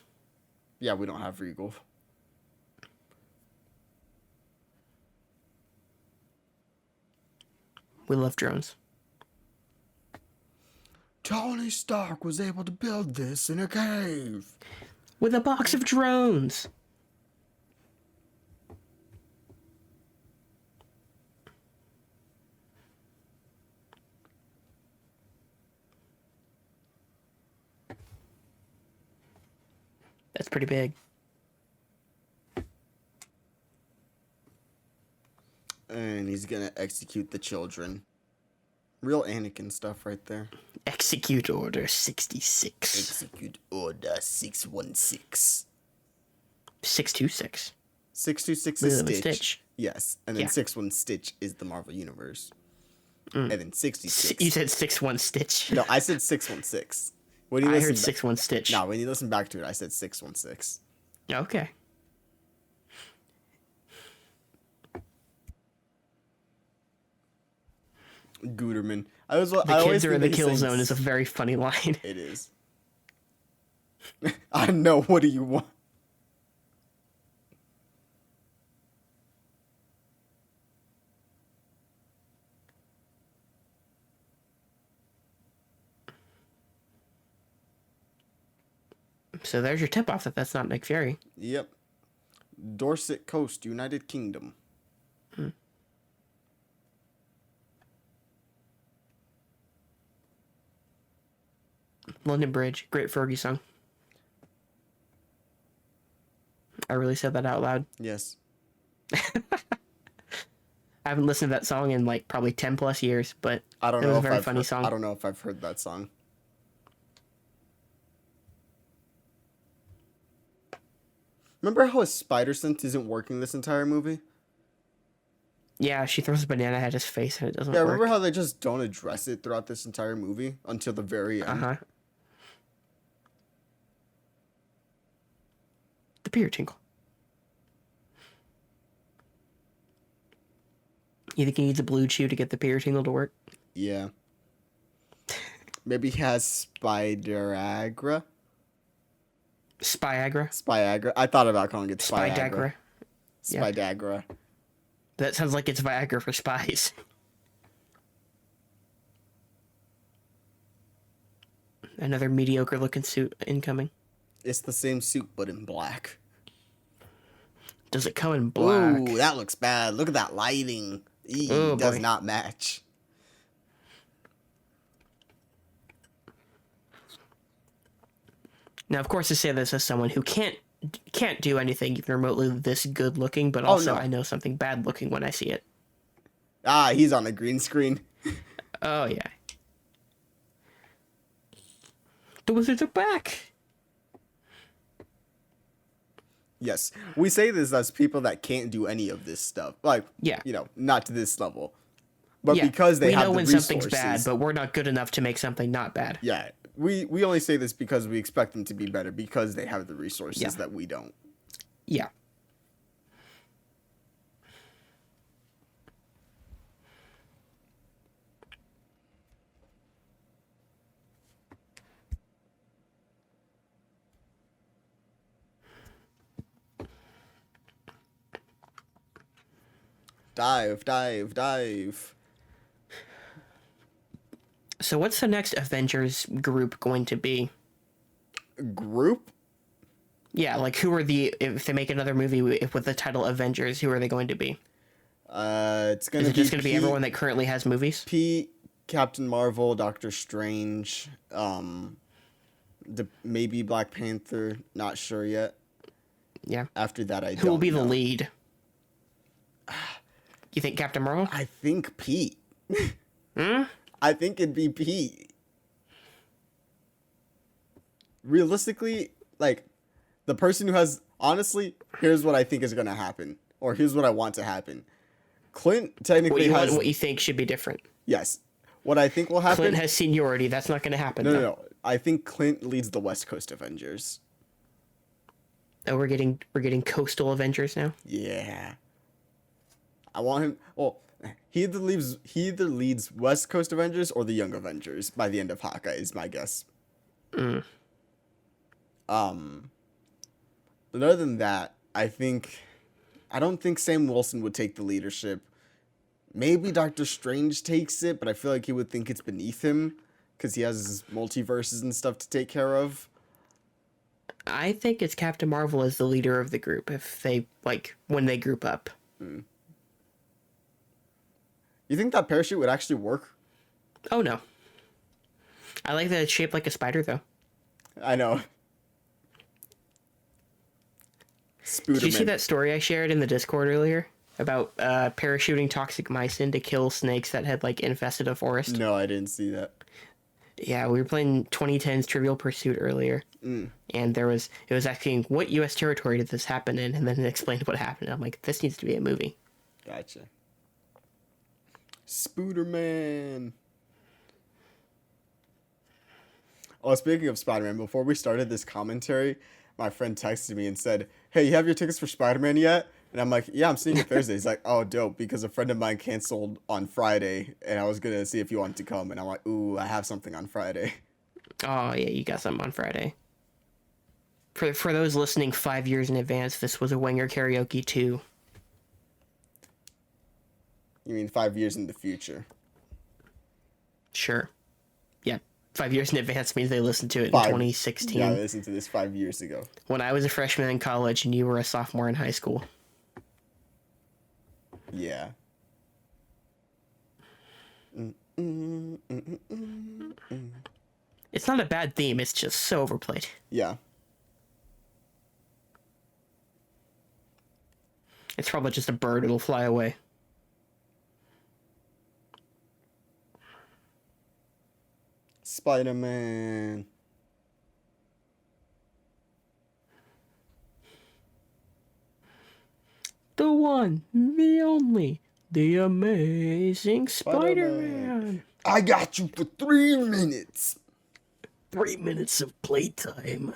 Yeah, we don't have Regal. We love drones. Tony Stark was able to build this in a cave. With a box of drones. That's pretty big. And he's gonna execute the children. Real Anakin stuff right there. Execute Order 66. Execute Order 616. 626. 626 Lilo is and Stitch. Stitch. Yes. And then Yeah. 61 Stitch is the Marvel Universe. And then 66. You said 6-1 Stitch. No, I said 616. When you I listen heard 6-1 Stitch. No, when you listen back to it, I said 616. Okay. Guterman. The kids are in the kill zone is a very funny line. It is. I know. What do you want? So there's your tip off that that's not Nick Fury. Yep. Dorset Coast, United Kingdom. London Bridge, great Fergie song. I really said that out loud. Yes. I haven't listened to that song in like probably 10 plus years, but I don't it know was a if very I've funny heard, song. I don't know if I've heard that song. Remember how his spider sense isn't working this entire movie? Yeah, she throws a banana at his face and it doesn't Yeah, work. remember how they just don't address it throughout this entire movie until the very end? Uh-huh. The beer tinkle. You think he needs a blue chew to get the beer tingle to work? Yeah. Maybe he has Spider-Agra? Spyagra? Spyagra. I thought about calling it Spyagra. Spydagra. Yeah. Spydagra. That sounds like it's Viagra for spies. Another mediocre looking suit incoming. It's the same suit, but in black. Does it come in black? Ooh, that looks bad. Look at that lighting. Oh, Does boy. not match. Now, of course, I say this as someone who can't do anything even remotely this good looking, but also no. I know something bad looking when I see it. Ah, he's on a green screen. Oh, yeah. The wizards are back! Yes. We say this as people that can't do any of this stuff. Like, Yeah. Not to this level. But Yeah, because they we have know the when resources. something's bad, but we're not good enough to make something not bad. Yeah. We only say this because we expect them to be better because they have the resources Yeah. that we don't. Yeah. Dive, dive, dive. So what's the next Avengers group going to be? Group? Yeah, like who are if they make another movie with the title Avengers, who are they going to be? It's gonna Is it be just going to be Pete, everyone that currently has movies? Pete, Captain Marvel, Doctor Strange, maybe Black Panther. Not sure yet. Yeah. After that, I don't Who will be know. the lead? You think Captain Marvel? I think Pete. Hmm? I think it'd be Pete. Realistically, like, the person who has... Honestly, here's what I think is going to happen. Or here's what I want to happen. Clint technically has... What you think should be different? Yes. What I think will happen... Clint has seniority. That's not going to happen. No. I think Clint leads the West Coast Avengers. Oh, we're getting coastal Avengers now? Yeah. I want him... Well, he either leads West Coast Avengers or the Young Avengers by the end of Hawkeye, is my guess. Mm. But other than that, I don't think Sam Wilson would take the leadership. Maybe Doctor Strange takes it, but I feel like he would think it's beneath him because he has his multiverses and stuff to take care of. I think it's Captain Marvel as the leader of the group when they group up. You think that parachute would actually work? Oh, no. I like that it's shaped like a spider, though. I know. Spooderman. Did you see that story I shared in the Discord earlier about parachuting toxic mycin to kill snakes that had infested a forest? No, I didn't see that. Yeah, we were playing 2010's Trivial Pursuit earlier, and it was asking what U.S. territory did this happen in, and then it explained what happened. I'm like, this needs to be a movie. Gotcha. Spooderman. Oh, speaking of Spider-Man, before we started this commentary, my friend texted me and said, "Hey, you have your tickets for Spider-Man yet?" And I'm like, "Yeah, I'm seeing it Thursday." He's like, "Oh, dope," because a friend of mine canceled on Friday, and I was going to see if you wanted to come. And I'm like, "Ooh, I have something on Friday." Oh, yeah, you got something on Friday. For those listening 5 years in advance, this was a Wenger Karaoke 2. You mean 5 years in the future? Sure. Yeah, 5 years in advance means they listened to it in 2016. Yeah, I listened to this 5 years ago. When I was a freshman in college and you were a sophomore in high school. Yeah. It's not a bad theme, it's just so overplayed. Yeah. It's probably just a bird, it'll fly away. Spider-Man. The one, the only, the amazing Spider-Man. I got you for 3 minutes. 3 minutes of playtime.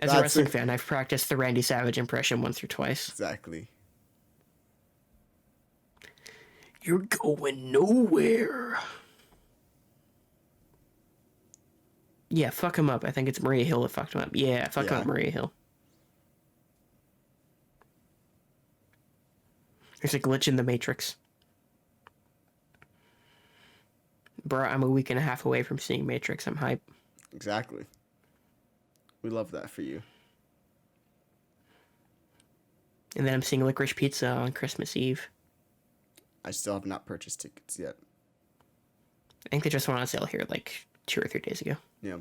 As a That's wrestling it. fan, I've practiced the Randy Savage impression once or twice. Exactly. You're going nowhere. Yeah, fuck him up. I think it's Maria Hill that fucked him up. Yeah, fuck him Yeah. up, Maria Hill. There's a glitch in the Matrix. Bro, I'm a week and a half away from seeing Matrix. I'm hype. Exactly. We love that for you. And then I'm seeing Licorice Pizza on Christmas Eve. I still have not purchased tickets yet. I think they just went on sale here like 2 or 3 days ago. Yeah.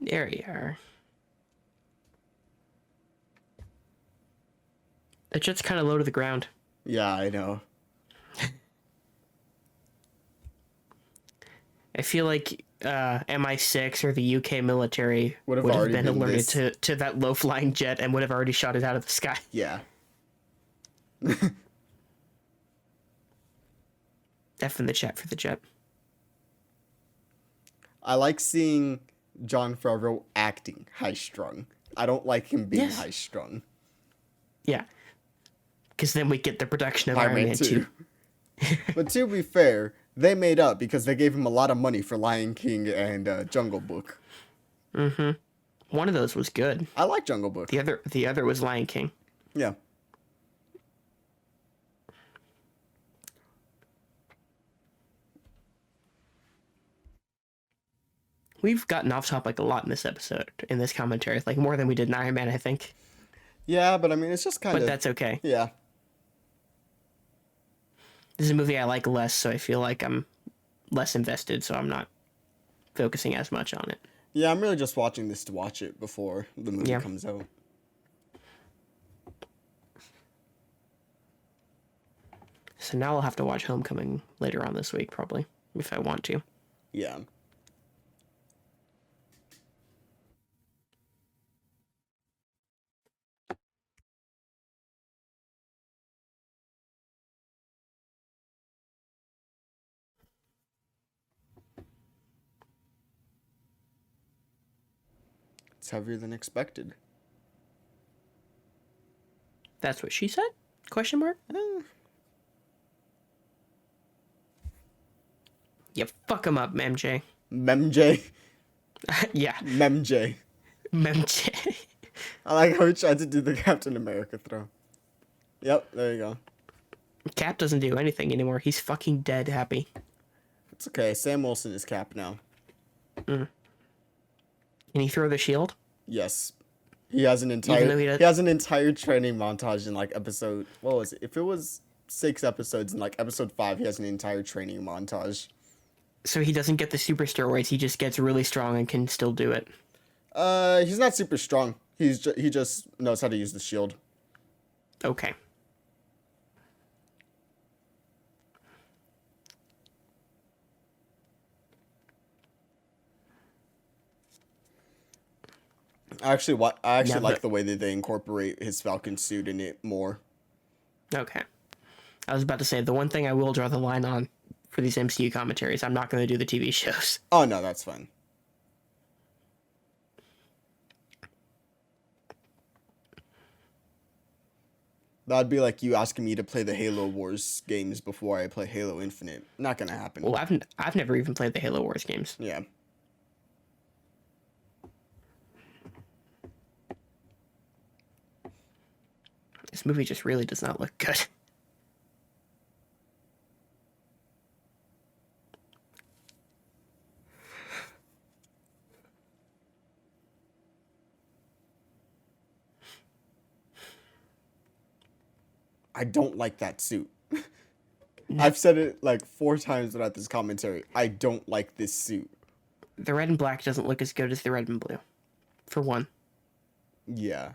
There you are. That jet's kind of low to the ground. Yeah, I know. I feel like MI6 or the UK military Would have would have already been been alerted to that low-flying jet and would have already shot it out of the sky. Yeah. F in the chat for the jet. I like seeing Jon Favreau acting high-strung. I don't like him being Yes. high-strung. Yeah. Because then we get the production of Iron Iron Man Man 2. 2. But to be fair, they made up because they gave him a lot of money for Lion King and Jungle Book. One of those was good. I like Jungle Book. The other was Lion King. Yeah. We've gotten off topic a lot in this episode, in this commentary, like more than we did in Iron Man, I think. Yeah, but I mean, it's just kind of... But that's okay. Yeah. This is a movie I like less, so I feel like I'm less invested, so I'm not focusing as much on it. Yeah, I'm really just watching this to watch it before the movie Yeah. comes out. So now I'll have to watch Homecoming later on this week, probably, if I want to. Yeah. It's heavier than expected. That's what she said? Question mark? Yeah, fuck him up, MJ. Memj. Yeah, Memj. MJ. I like how he tried to do the Captain America throw. Yep, there you go. Cap doesn't do anything anymore. He's fucking dead happy. It's okay. Sam Wilson is Cap now. Can he throw the shield? Yes. He has an entire he has an entire training montage in like episode, what was it? If it was 6 episodes, in like episode 5 he has an entire training montage. So he doesn't get the super steroids, he just gets really strong and can still do it. He's not super strong. He just knows how to use the shield. Okay. I actually Yeah, like but- the way that they incorporate his Falcon suit in it more. Okay. I was about to say, the one thing I will draw the line on for these MCU commentaries, I'm not going to do the TV shows. Oh no, that's fine. That'd be like you asking me to play the Halo Wars games before I play Halo Infinite. Not gonna happen. Well, I've never even played the Halo Wars games. Yeah. This movie just really does not look good. I don't like that suit. I've said it like 4 times throughout this commentary. I don't like this suit. The red and black doesn't look as good as the red and blue. For one. Yeah.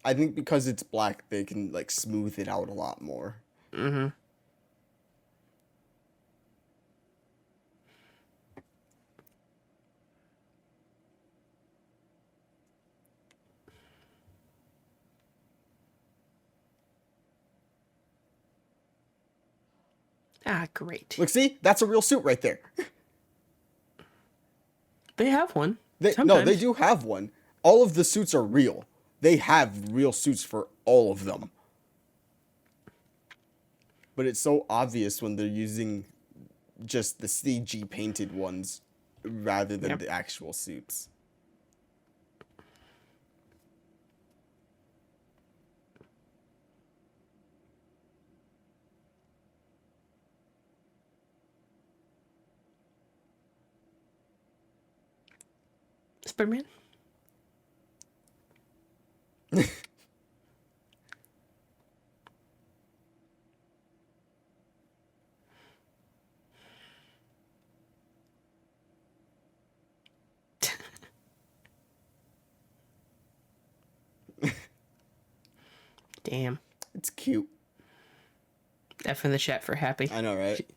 I think because it's black, they can like smooth it out a lot more. Mm-hmm. Ah, great. Look, see? That's a real suit right there. They have one. No, Sometimes. they do have one. All of the suits are real. They have real suits for all of them. But it's so obvious when they're using just the CG painted ones rather than the actual suits. Spider-Man? Damn. It's cute. F in the chat for happy. I know, right?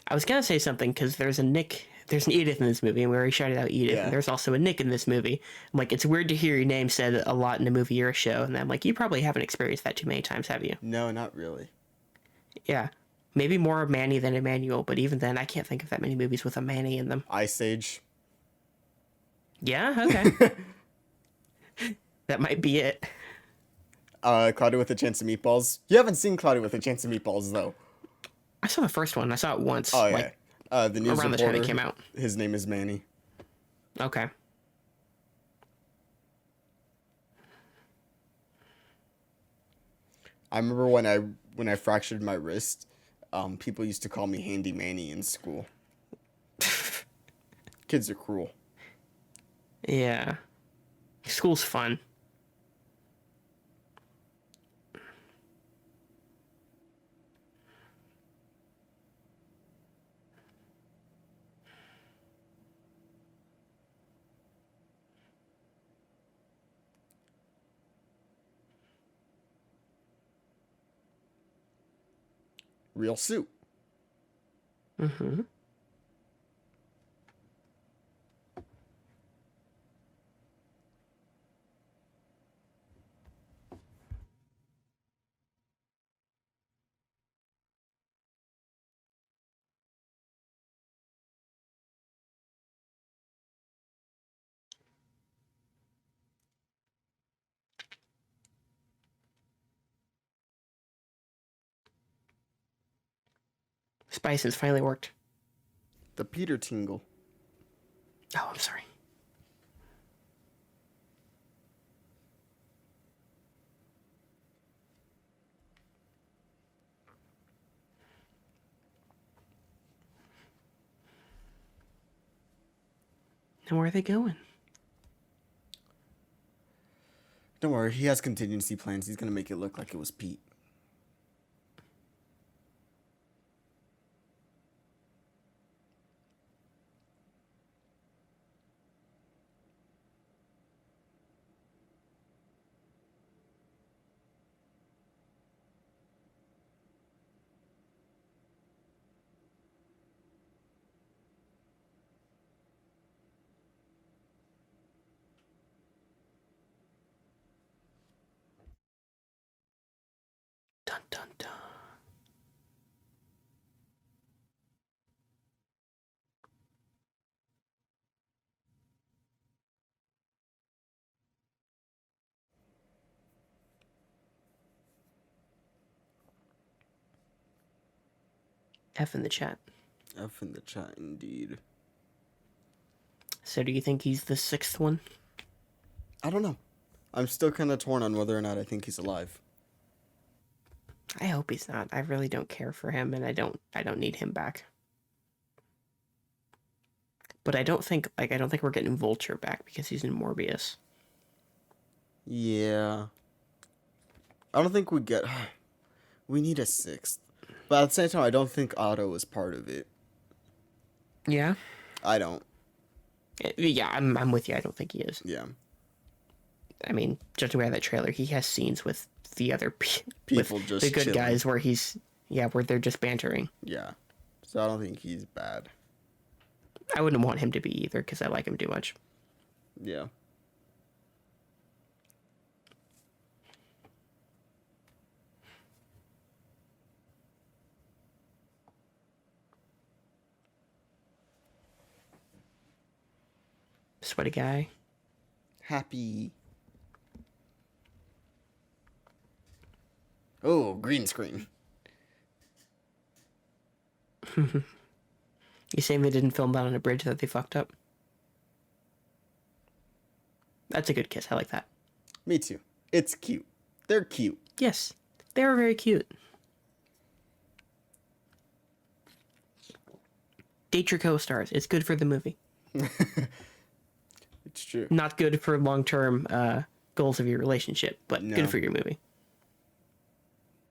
I was gonna say something because there's an Edith in this movie, and we already shouted out Edith. Yeah. And there's also a Nick in this movie. I'm like, it's weird to hear your name said a lot in a movie or a show, and I'm like, you probably haven't experienced that too many times, have you? No, not really. Yeah, maybe more of Manny than Emmanuel, but even then, I can't think of that many movies with a Manny in them. Ice Age. Yeah, okay. That might be it. Cloudy with a Chance of Meatballs. You haven't seen Cloudy with a Chance of Meatballs, though. I saw the first one. I saw it once. Oh, yeah. Like, The news around the reporter, time it came out. His name is Manny. Okay. I remember when I fractured my wrist, people used to call me Handy Manny in school. Kids are cruel. Yeah. School's fun. Real suit. Mm-hmm. Spice has finally worked. The Peter Tingle. Oh, I'm sorry. And where are they going? Don't worry, he has contingency plans. He's gonna make it look like it was Pete. Dun dun dun. F in the chat. F in the chat, indeed. So do you think he's the sixth one? I don't know. I'm still kind of torn on whether or not I think he's alive. I hope he's not. I really don't care for him, and I don't need him back. But I don't think we're getting Vulture back because he's in Morbius. Yeah. I don't think we get. We need a sixth. But at the same time, I don't think Otto is part of it. Yeah. I don't. Yeah, I'm with you. I don't think he is. Yeah. I mean, judging by that trailer, he has scenes with the other People with just the good chilling. guys where where they're just bantering. Yeah. So I don't think he's bad. I wouldn't want him to be either because I like him too much. Yeah. Sweaty guy. Happy. Oh, green screen. You saying they didn't film that on a bridge that they fucked up? That's a good kiss. I like that. Me too. It's cute. They're cute. Yes, they were very cute. Date your co-stars. It's good for the movie. It's true. Not good for long-term goals of your relationship, but No. good for your movie.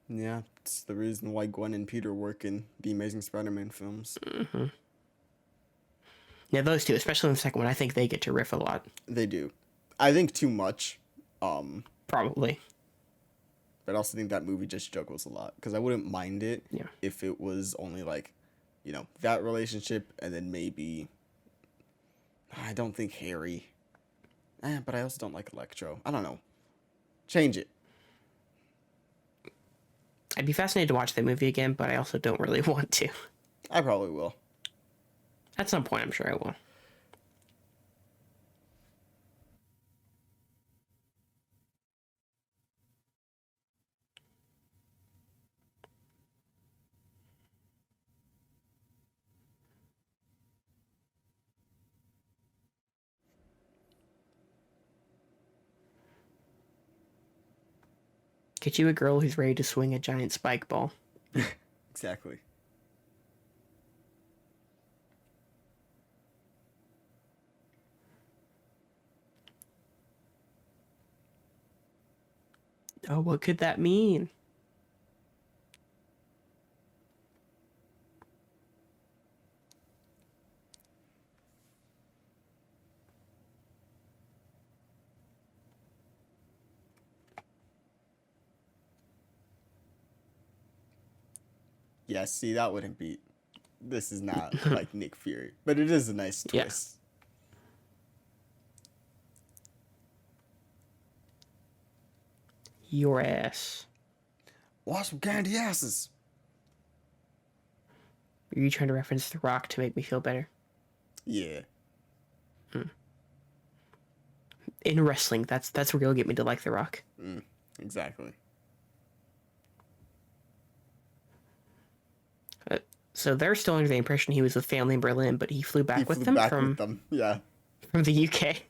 Yeah, it's the reason why Gwen and Peter work in the Amazing Spider-Man films. Yeah, those two, especially in the second one, I think they get to riff a lot. They do. I think too much. Probably. But I also think that movie just juggles a lot. Because I wouldn't mind it Yeah. if it was only like, that relationship and then maybe. I don't think Harry. But I also don't like Electro. I don't know. Change it. I'd be fascinated to watch that movie again, but I also don't really want to. I probably will. At some point, I'm sure I will. Get you a girl who's ready to swing a giant spike ball. Exactly. Oh, what could that mean? Yeah, see, that wouldn't be. This is not like Nick Fury, but it is a nice Yeah. twist. Your ass. Want some candy asses? Are you trying to reference The Rock to make me feel better? Yeah. In wrestling, that's where you'll get me to like The Rock. Exactly. So they're still under the impression he was with family in Berlin, but he flew back He with flew them back from with them. Yeah. from the UK.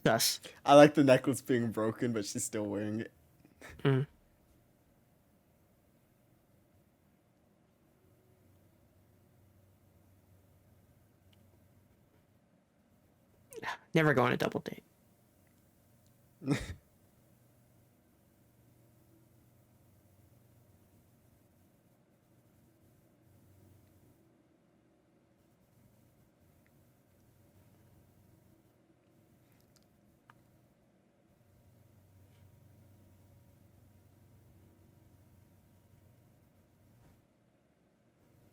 Thus, I like the necklace being broken, but she's still wearing it. never go on a double date.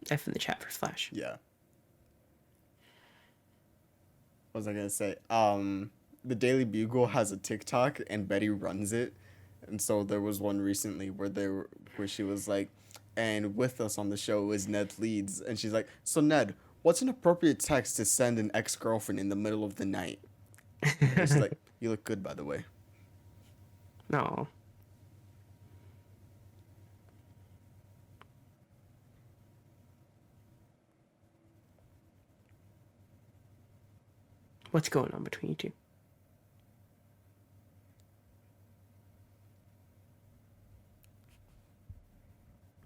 F in the chat for Flash. Yeah. What was I gonna say? The Daily Bugle has a TikTok and Betty runs it, and so there was one recently where she was like, and with us on the show is Ned Leeds, and she's like, so Ned, what's an appropriate text to send an ex-girlfriend in the middle of the night? And she's like, you look good, by the way. No. What's going on between you two?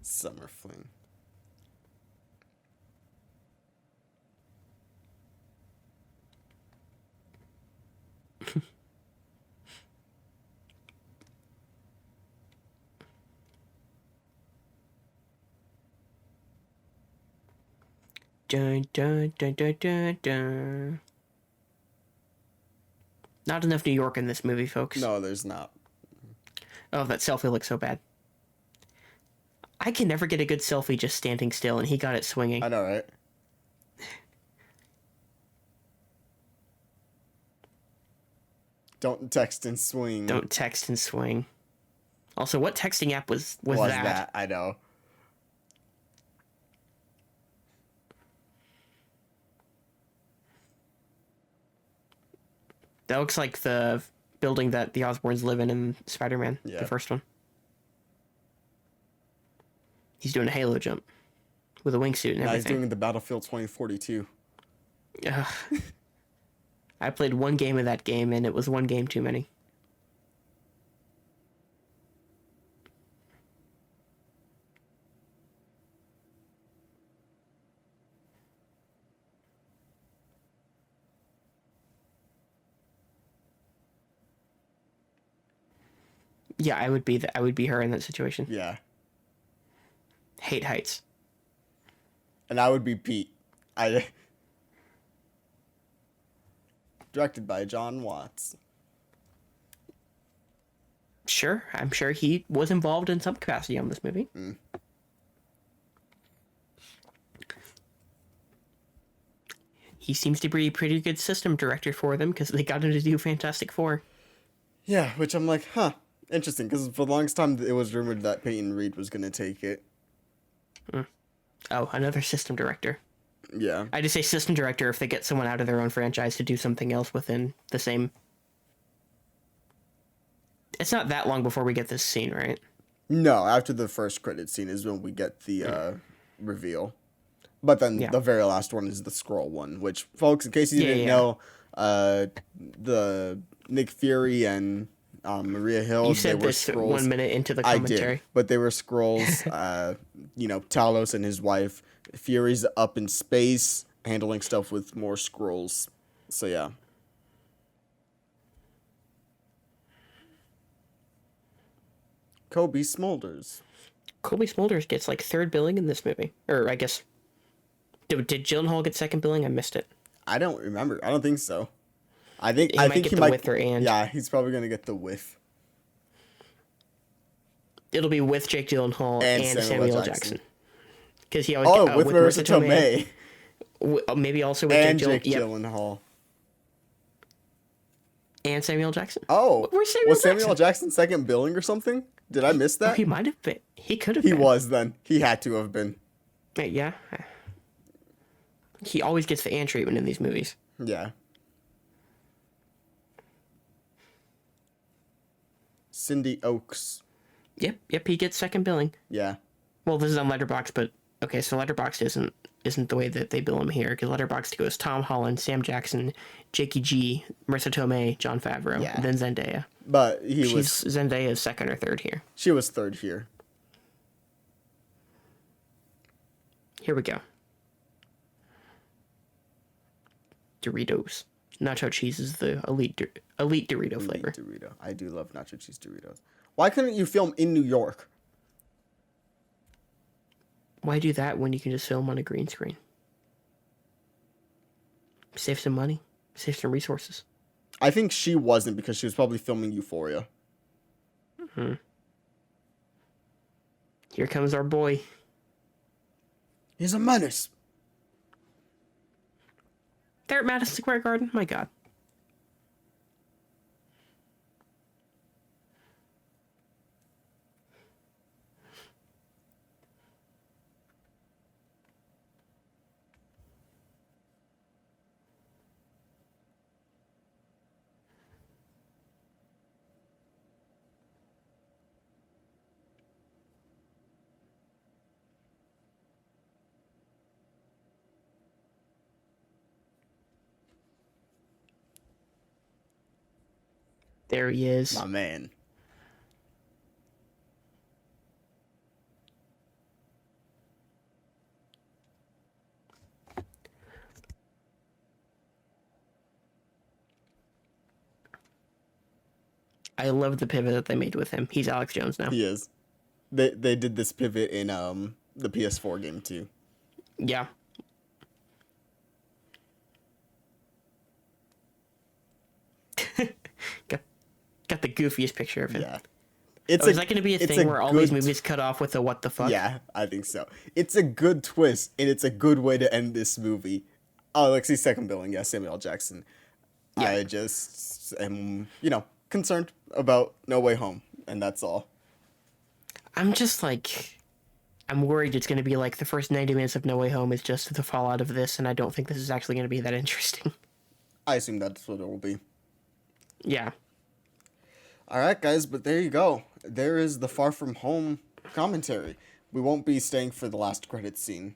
Summer fling. Dun, dun, dun, dun, dun, dun. Not enough New York in this movie, folks. No, there's not. Oh, that selfie looks so bad. I can never get a good selfie just standing still, and he got it swinging. I know, right? Don't text and swing. Don't text and swing. Also, what texting app was that? I know. That looks like the building that the Osborns live in Spider-Man, Yeah. the first one. He's doing a halo jump with a wingsuit and Now he's everything. doing the Battlefield 2042. Ugh. I played one game of that game, and it was one game too many. Yeah, I would be her in that situation. Yeah. Hate heights. And I would be Pete. Directed by John Watts. Sure, I'm sure he was involved in some capacity on this movie. He seems to be a pretty good system director for them because they got him to do Fantastic Four. Yeah, which I'm like, huh, interesting, because for the longest time it was rumored that Peyton Reed was going to take it. Oh, another system director. Yeah. I just say system director if they get someone out of their own franchise to do something else within the same. It's not that long before we get this scene, right? No, after the first credit scene is when we get the reveal. But then Yeah. the very last one is the scroll one, which, folks, in case you Yeah, didn't yeah. know, the Nick Fury and Maria Hill, You they said were this scrolls. 1 minute into the I commentary. did, but they were scrolls. Talos and his wife. Fury's up in space, handling stuff with more scrolls. So yeah. Kobe Smulders. Colby Smulders gets like third billing in this movie. Or I guess. Did Gyllenhaal get second billing? I missed it. I don't remember. I don't think so. I think He I might think get he the might. with or and. Yeah, he's probably gonna get the with. It'll be with Jake Gyllenhaal And and Samuel Samuel L. Jackson. Because he always Oh, with Marissa Tomei Maybe also with and Jake Jake Gyllenhaal. Gyllenhaal. And Samuel Jackson. Oh, Where's Samuel was Samuel Jackson? Jackson second billing or something? Did I miss Oh, that? he might have been. He could have He been. was then. He had to have been. Yeah. He always gets the and treatment in these movies. Yeah. Cindy Oaks. Yep, he gets second billing. Yeah. Well, this is on Letterboxd, but okay, so Letterboxd isn't the way that they bill him here, because Letterboxd goes Tom Holland, Sam Jackson, Jakey G, Marissa Tomei, John Favreau, Yeah. and then Zendaya. But Zendaya's second or third here. she was third here. Here we go. Doritos. Nacho cheese is the elite Dorito flavor. Dorito. I do love nacho cheese Doritos. Why couldn't you film in New York? Why do that when you can just film on a green screen? Save some money. Save some resources. I think she wasn't because she was probably filming Euphoria. Here comes our boy. He's a menace. There at Madison Square Garden? My God. There he is. My man. I love the pivot that they made with him. He's Alex Jones now. He is. They did this pivot in the PS4 game too. Yeah. got, got the goofiest picture of him. Yeah. Is that going to be a thing where all these movies cut off with a what the fuck? Yeah, I think so. It's a good twist, and it's a good way to end this movie. Oh, Alexi's second billing, yeah, Samuel L. Jackson. Yeah. I just am, concerned about No Way Home, and that's all. I'm just like, I'm worried it's going to be like the first 90 minutes of No Way Home is just the fallout of this, and I don't think this is actually going to be that interesting. I assume that's what it will be. Yeah. All right, guys, but there you go. There is the Far From Home commentary. We won't be staying for the last credits scene.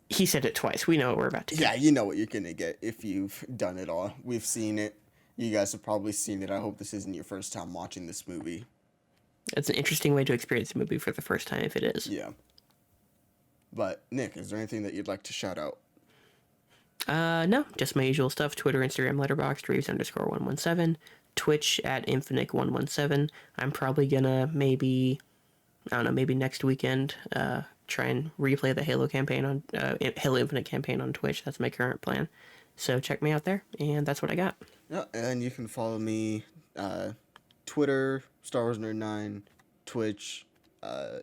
He said it twice. We know what we're about to get. Yeah, you know what you're going to get if you've done it all. We've seen it. You guys have probably seen it. I hope this isn't your first time watching this movie. It's an interesting way to experience a movie for the first time if it is. Yeah. But, Nick, is there anything that you'd like to shout out? No, just my usual stuff. Twitter, Instagram, Letterboxd, Reeves_117. Twitch at Infinite117. I'm probably gonna maybe next weekend try and replay the Halo campaign on Halo Infinite campaign on Twitch. That's my current plan. So check me out there, and that's what I got. Yeah, and you can follow me Twitter, Star Wars Nerd 9, Twitch,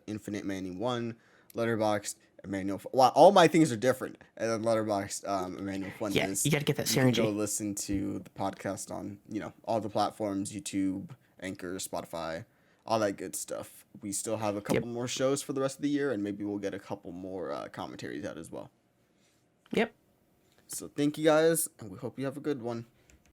Infinite Manny 1, Letterboxd, Emmanuel. Well, all my things are different, and then Letterboxd, Emmanuel Fuentes. Yeah, you got to get that synergy. You can go listen to the podcast on all the platforms: YouTube, Anchor, Spotify, all that good stuff. We still have a couple more shows for the rest of the year, and maybe we'll get a couple more commentaries out as well. Yep. So thank you guys, and we hope you have a good one.